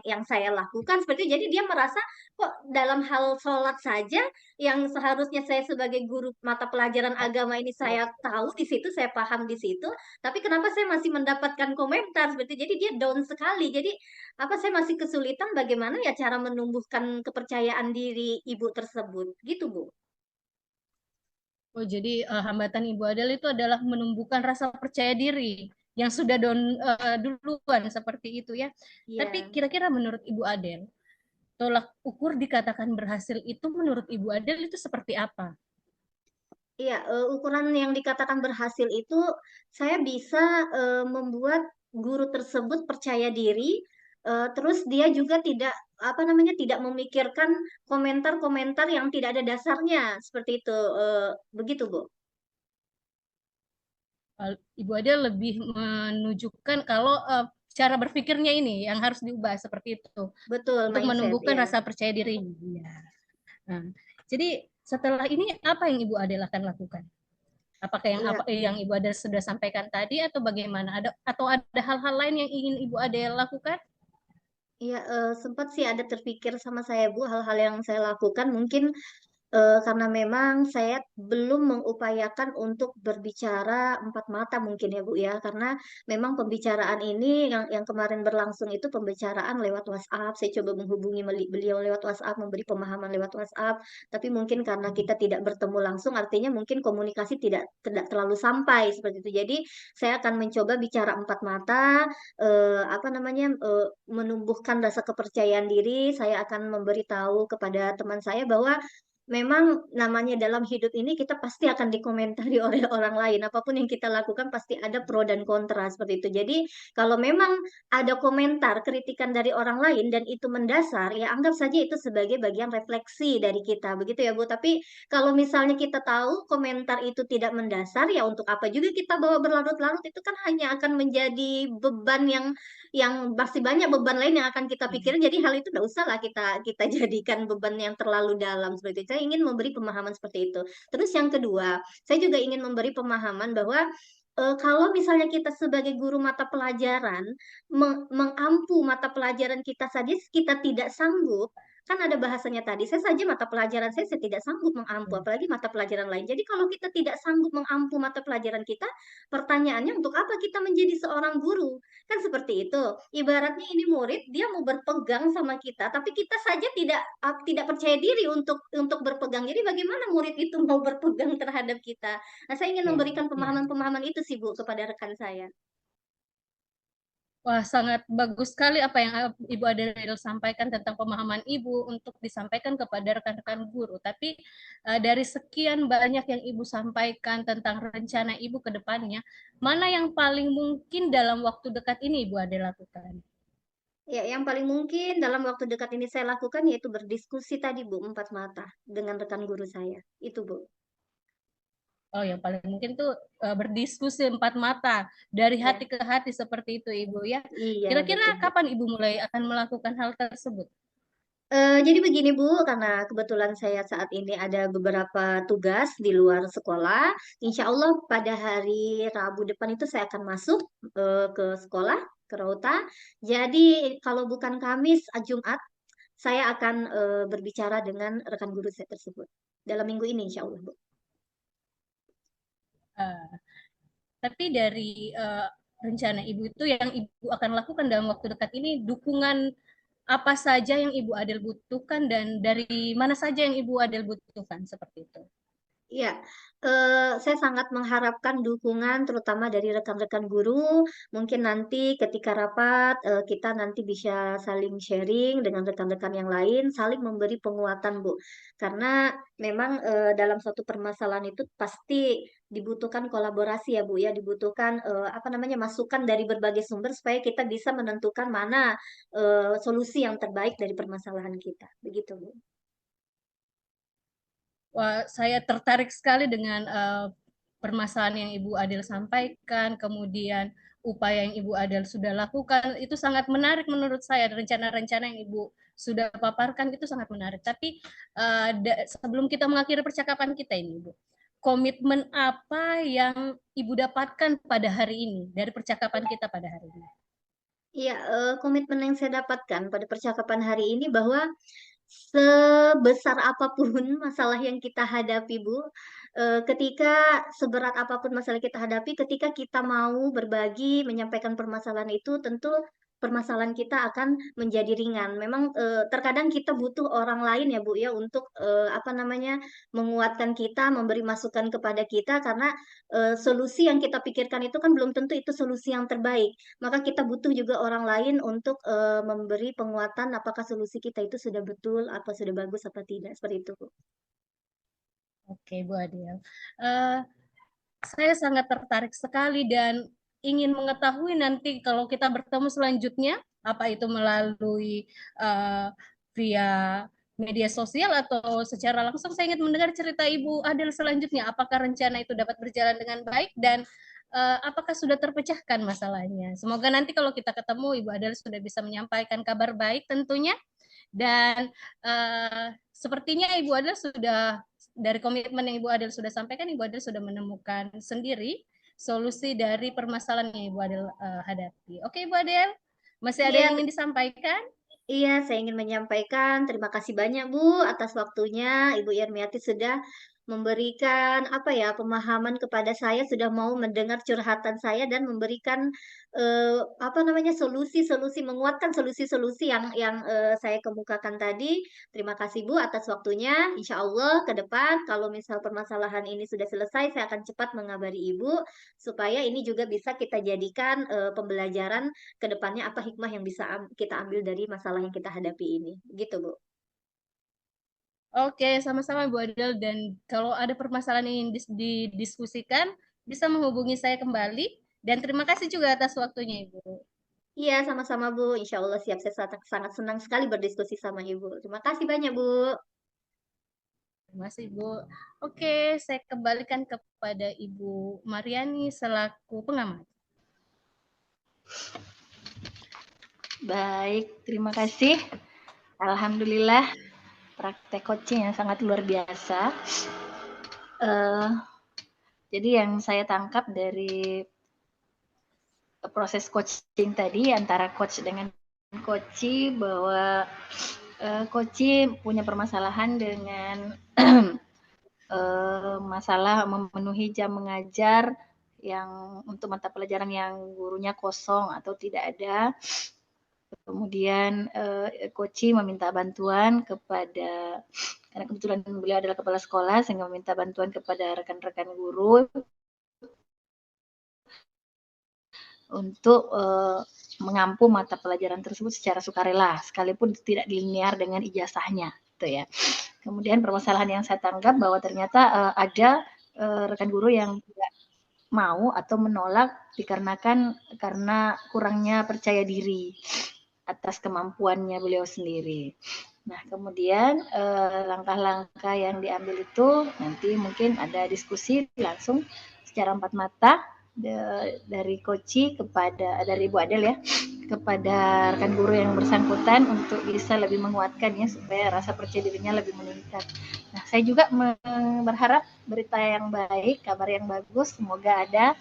[SPEAKER 2] yang saya lakukan seperti itu. Jadi dia merasa kok dalam hal sholat saja yang seharusnya saya sebagai guru mata pelajaran agama ini saya tahu di situ, saya paham di situ, tapi kenapa saya masih mendapatkan komentar seperti itu? Jadi dia down sekali. Jadi apa, saya masih kesulitan bagaimana ya cara menumbuhkan kepercayaan diri ibu tersebut gitu, Bu.
[SPEAKER 1] Oh, jadi hambatan Ibu Adel itu adalah menumbuhkan rasa percaya diri yang sudah duluan seperti itu ya. Tapi
[SPEAKER 2] Iya.
[SPEAKER 1] kira-kira menurut Ibu Adel, tolak ukur dikatakan berhasil itu menurut Ibu Adel itu seperti apa?
[SPEAKER 2] Iya, ukuran yang dikatakan berhasil itu saya bisa membuat guru tersebut percaya diri, terus dia juga tidak apa namanya, tidak memikirkan komentar-komentar yang tidak ada dasarnya seperti itu, begitu Bu.
[SPEAKER 1] Ibu Adel lebih menunjukkan kalau cara berpikirnya ini yang harus diubah seperti itu
[SPEAKER 2] Betul,
[SPEAKER 1] untuk
[SPEAKER 2] mindset
[SPEAKER 1] menumbuhkan
[SPEAKER 2] ya.
[SPEAKER 1] rasa percaya diri. Ya. Nah, jadi setelah ini apa yang Ibu Adel akan lakukan? Apakah
[SPEAKER 2] Iya.
[SPEAKER 1] yang Ibu Adel sudah sampaikan tadi atau bagaimana? Atau ada hal-hal lain yang ingin Ibu Adel lakukan?
[SPEAKER 2] Iya, sempat sih ada terpikir sama saya Bu, hal-hal yang saya lakukan mungkin karena memang saya belum mengupayakan untuk berbicara empat mata mungkin ya Bu ya, karena memang pembicaraan ini yang kemarin berlangsung itu pembicaraan lewat WhatsApp. Saya coba menghubungi beliau lewat WhatsApp, memberi pemahaman lewat WhatsApp, tapi mungkin karena kita tidak bertemu langsung, artinya mungkin komunikasi tidak terlalu sampai seperti itu. Jadi saya akan mencoba bicara empat mata, apa namanya, menumbuhkan rasa kepercayaan diri. Saya akan memberitahu kepada teman saya bahwa memang namanya dalam hidup ini kita pasti akan dikomentari oleh orang lain. Apapun yang kita lakukan pasti ada pro dan kontra seperti itu. Jadi kalau memang ada komentar, kritikan dari orang lain dan itu mendasar, ya anggap saja itu sebagai bagian refleksi dari kita. Begitu ya Bu. Tapi kalau misalnya kita tahu komentar itu tidak mendasar, ya untuk apa juga kita bawa berlarut-larut, itu kan hanya akan menjadi beban yang masih banyak beban lain yang akan kita pikirin. Jadi hal itu tidak usah lah kita jadikan beban yang terlalu dalam seperti itu. Saya ingin memberi pemahaman seperti itu. Terus yang kedua, saya juga ingin memberi pemahaman bahwa kalau misalnya kita sebagai guru mata pelajaran mengampu mata pelajaran kita saja kita tidak sanggup, kan ada bahasanya tadi, saya saja mata pelajaran saya tidak sanggup mengampu, apalagi mata pelajaran lain. Jadi kalau kita tidak sanggup mengampu mata pelajaran kita, pertanyaannya untuk apa kita menjadi seorang guru? Kan seperti itu. Ibaratnya ini murid, dia mau berpegang sama kita, tapi kita saja tidak percaya diri untuk berpegang. Jadi bagaimana murid itu mau berpegang terhadap kita? Nah, saya ingin
[SPEAKER 1] Ya,
[SPEAKER 2] memberikan
[SPEAKER 1] ya.
[SPEAKER 2] pemahaman-pemahaman itu sih Bu kepada rekan saya.
[SPEAKER 1] Wah, sangat bagus sekali apa yang Ibu Adel sampaikan tentang pemahaman Ibu untuk disampaikan kepada rekan-rekan guru. Tapi dari sekian banyak yang Ibu sampaikan tentang rencana Ibu ke depannya, mana yang paling mungkin dalam waktu dekat ini Ibu Adel lakukan?
[SPEAKER 2] Ya, yang paling mungkin dalam waktu dekat ini saya lakukan yaitu berdiskusi tadi Bu, empat mata dengan rekan guru saya. Itu Bu.
[SPEAKER 1] Oh, yang paling mungkin tuh berdiskusi empat mata dari
[SPEAKER 2] Ya,
[SPEAKER 1] hati ke hati seperti itu, Ibu ya.
[SPEAKER 2] iya betul
[SPEAKER 1] Kira-kira
[SPEAKER 2] Bu.
[SPEAKER 1] kapan Ibu mulai akan melakukan hal tersebut?
[SPEAKER 2] Jadi begini Bu, karena kebetulan saya saat ini ada beberapa tugas di luar sekolah. Insya Allah pada hari Rabu depan itu saya akan masuk ke sekolah, ke Rauta. Jadi kalau bukan Kamis, Jumat, saya akan berbicara dengan rekan guru saya tersebut. Dalam minggu ini insya Allah Bu.
[SPEAKER 1] Uh, tapi dari rencana Ibu itu yang Ibu akan lakukan dalam waktu dekat ini, dukungan apa saja yang Ibu Adel butuhkan dan dari mana saja yang Ibu Adel butuhkan seperti itu.
[SPEAKER 2] Iya, saya sangat mengharapkan dukungan terutama dari rekan-rekan guru. Mungkin nanti ketika rapat, kita nanti bisa saling sharing dengan rekan-rekan yang lain, saling memberi penguatan, Bu. Karena memang dalam suatu permasalahan itu pasti dibutuhkan kolaborasi ya, Bu, ya, dibutuhkan apa namanya masukan dari berbagai sumber supaya kita bisa menentukan mana solusi yang terbaik dari permasalahan kita. Begitu, Bu.
[SPEAKER 1] Wah, saya tertarik sekali dengan permasalahan yang Ibu Adel sampaikan, kemudian upaya yang Ibu Adel sudah lakukan, itu sangat menarik menurut saya. Rencana-rencana yang Ibu sudah paparkan itu sangat menarik. Tapi sebelum kita mengakhiri percakapan kita ini, Ibu, komitmen apa yang Ibu dapatkan pada hari ini dari percakapan kita pada hari ini?
[SPEAKER 2] Iya, komitmen yang saya dapatkan pada percakapan hari ini bahwa sebesar apapun masalah yang kita hadapi, Bu, ketika seberat apapun masalah kita hadapi, ketika kita mau berbagi, menyampaikan permasalahan itu, tentu permasalahan kita akan menjadi ringan. Memang terkadang kita butuh orang lain ya, Bu, ya, untuk apa namanya menguatkan kita, memberi masukan kepada kita, karena solusi yang kita pikirkan itu kan belum tentu itu solusi yang terbaik. Maka kita butuh juga orang lain untuk memberi penguatan apakah solusi kita itu sudah betul, apa sudah bagus, apa tidak. Seperti itu, Bu.
[SPEAKER 1] Oke, Bu Adel. Uh, saya sangat tertarik sekali dan ingin mengetahui nanti kalau kita bertemu selanjutnya, apa itu melalui via media sosial atau secara langsung, saya ingin mendengar cerita Ibu Adel selanjutnya. Apakah rencana itu dapat berjalan dengan baik dan apakah sudah terpecahkan masalahnya. Semoga nanti kalau kita ketemu Ibu Adel sudah bisa menyampaikan kabar baik tentunya. Dan sepertinya Ibu Adel sudah, dari komitmen yang Ibu Adel sudah sampaikan, Ibu Adel sudah menemukan sendiri solusi dari permasalahan yang Ibu Adel hadapi. Oke, Ibu Adel, masih ada
[SPEAKER 2] Iya,
[SPEAKER 1] yang ingin disampaikan?
[SPEAKER 2] iya, saya ingin menyampaikan terima kasih banyak Bu atas waktunya. Ibu Yermiati sudah memberikan apa ya pemahaman kepada saya, sudah mau mendengar curhatan saya dan memberikan apa namanya solusi-solusi, menguatkan solusi-solusi yang saya kemukakan tadi. Terima kasih Bu atas waktunya. Insya Allah ke depan kalau misal permasalahan ini sudah selesai, saya akan cepat mengabari Ibu supaya ini juga bisa kita jadikan pembelajaran ke depannya apa hikmah yang bisa kita ambil dari masalah yang kita hadapi ini. Gitu, Bu.
[SPEAKER 1] Oke, sama-sama Bu Adel. Dan kalau ada permasalahan yang ingin didiskusikan, bisa menghubungi saya kembali. Dan terima kasih juga atas waktunya, Ibu.
[SPEAKER 2] Iya, sama-sama Bu. Insya Allah siap. Saya sangat senang sekali berdiskusi sama Ibu. Terima kasih banyak Bu.
[SPEAKER 1] Terima kasih, Bu. Oke, saya kembalikan kepada Ibu Mariani selaku pengamat.
[SPEAKER 3] Baik, terima kasih. Alhamdulillah, praktek coaching yang sangat luar biasa. Jadi yang saya tangkap dari proses coaching tadi antara coach dengan coachee bahwa coachee punya permasalahan dengan masalah memenuhi jam mengajar yang untuk mata pelajaran yang gurunya kosong atau tidak ada. Kemudian coachee meminta bantuan kepada, karena kebetulan beliau adalah kepala sekolah, sehingga meminta bantuan kepada rekan-rekan guru untuk mengampu mata pelajaran tersebut secara sukarela, sekalipun tidak dilinear dengan ijazahnya, gitu ya. Kemudian permasalahan yang saya tangkap bahwa ternyata ada rekan guru yang tidak mau atau menolak dikarenakan karena kurangnya percaya diri atas kemampuannya beliau sendiri. Nah, kemudian langkah-langkah yang diambil itu nanti mungkin ada diskusi langsung secara empat mata dari coachee kepada dari Ibu Adel ya kepada rekan guru yang bersangkutan untuk bisa lebih menguatkan ya supaya rasa percaya dirinya lebih meningkat. Nah, saya juga berharap berita yang baik, kabar yang bagus, semoga ada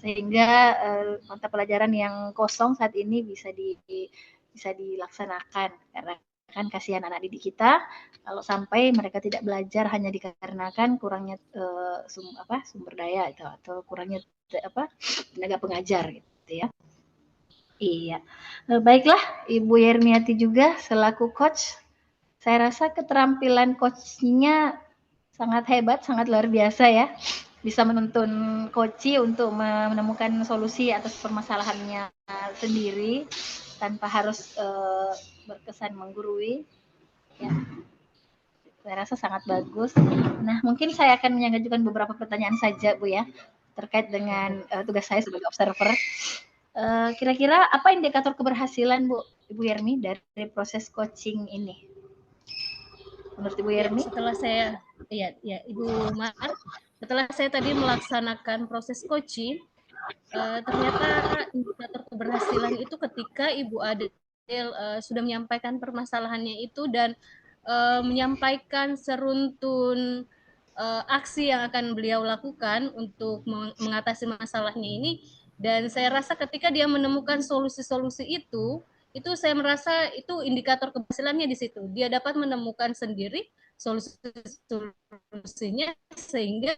[SPEAKER 3] sehingga mata pelajaran yang kosong saat ini bisa dilaksanakan karena kan kasihan anak didik kita kalau sampai mereka tidak belajar hanya dikarenakan kurangnya sumber daya atau kurangnya tenaga pengajar gitu ya. Iya, baiklah Ibu Yerniati juga selaku coach, saya rasa keterampilan coachnya sangat hebat, sangat luar biasa ya. Bisa menuntun coachee untuk menemukan solusi atas permasalahannya sendiri tanpa harus berkesan menggurui. Ya, saya rasa sangat bagus. Nah, mungkin saya akan mengajukan beberapa pertanyaan saja, Bu ya, terkait dengan tugas saya sebagai observer. Kira-kira apa indikator keberhasilan Bu, Ibu Yermi dari proses coaching ini? Menurut Ibu Yermi?
[SPEAKER 1] Ya, setelah saya, ya Ibu Mar, setelah saya tadi melaksanakan proses coaching, ternyata indikator keberhasilan itu ketika Ibu Adel sudah menyampaikan permasalahannya itu dan menyampaikan seruntun aksi yang akan beliau lakukan untuk mengatasi masalahnya ini. Dan saya rasa ketika dia menemukan solusi-solusi itu saya merasa itu indikator keberhasilannya di situ. Dia dapat menemukan sendiri solusi-solusinya sehingga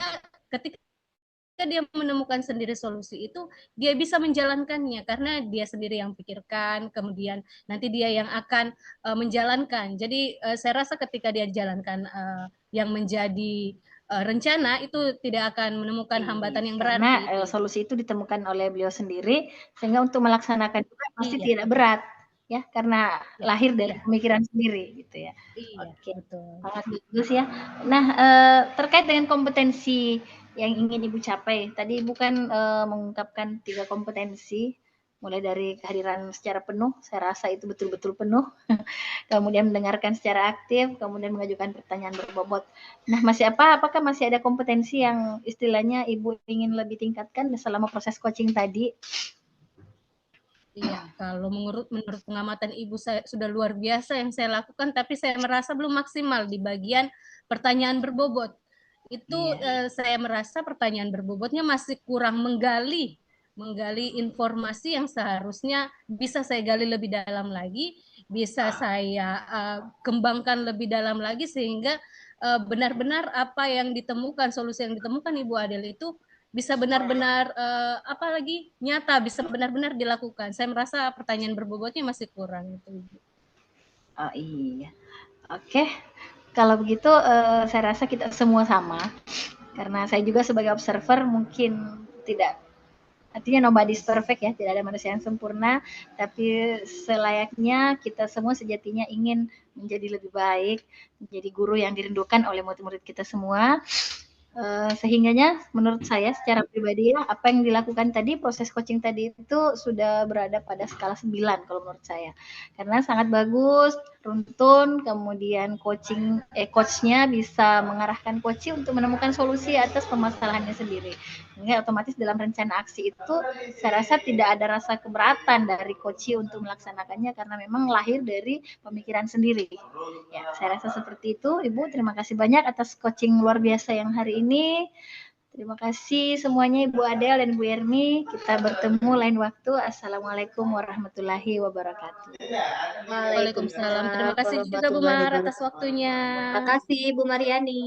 [SPEAKER 1] ketika dia menemukan sendiri solusi itu, dia bisa menjalankannya karena dia sendiri yang pikirkan, kemudian nanti dia yang akan menjalankan. Jadi saya rasa ketika dia jalankan yang menjadi rencana itu tidak akan menemukan hambatan yang berarti.
[SPEAKER 3] Karena solusi itu ditemukan oleh beliau sendiri, sehingga untuk melaksanakan juga pasti tidak berat, ya karena lahir dari pemikiran sendiri, gitu ya. Oke, betul. Sangat bagus ya. Nah, terkait dengan kompetensi yang ingin Ibu capai, tadi Ibu kan mengungkapkan 3 kompetensi, mulai dari kehadiran secara penuh, saya rasa itu betul-betul penuh, kemudian mendengarkan secara aktif, kemudian mengajukan pertanyaan berbobot. Nah, apakah masih ada kompetensi yang istilahnya Ibu ingin lebih tingkatkan selama proses coaching tadi?
[SPEAKER 1] Iya, kalau menurut pengamatan Ibu saya sudah luar biasa yang saya lakukan, tapi saya merasa belum maksimal di bagian pertanyaan berbobot. Itu saya merasa pertanyaan berbobotnya masih kurang menggali informasi yang seharusnya bisa saya gali lebih dalam lagi, bisa saya kembangkan lebih dalam lagi sehingga benar-benar apa yang ditemukan, solusi yang ditemukan Ibu Adel itu bisa benar-benar apalagi nyata, bisa benar-benar dilakukan. Saya merasa pertanyaan berbobotnya masih kurang itu.
[SPEAKER 3] Oh iya, oke. Kalau begitu saya rasa kita semua sama, karena saya juga sebagai observer mungkin tidak, artinya nobody's perfect ya, tidak ada manusia yang sempurna, tapi selayaknya kita semua sejatinya ingin
[SPEAKER 4] menjadi lebih baik, menjadi guru yang dirindukan oleh murid-murid kita semua. Sehingganya menurut saya secara pribadi ya, apa yang dilakukan tadi, proses coaching tadi itu sudah berada pada skala 9 kalau menurut saya. Karena sangat bagus, runtun, kemudian coachnya bisa mengarahkan coaching untuk menemukan solusi atas permasalahannya sendiri. Sehingga otomatis dalam rencana aksi itu saya rasa tidak ada rasa keberatan dari coaching untuk melaksanakannya karena memang lahir dari pemikiran sendiri. Ya, saya rasa seperti itu. Ibu, terima kasih banyak atas coaching luar biasa yang hari ini. Terima kasih semuanya Ibu Adel dan Bu Ermi. Kita bertemu lain waktu. Assalamualaikum warahmatullahi wabarakatuh.
[SPEAKER 1] Waalaikumsalam. Terima kasih juga Bu Mar atas waktunya.
[SPEAKER 2] Terima kasih Bu Mariani.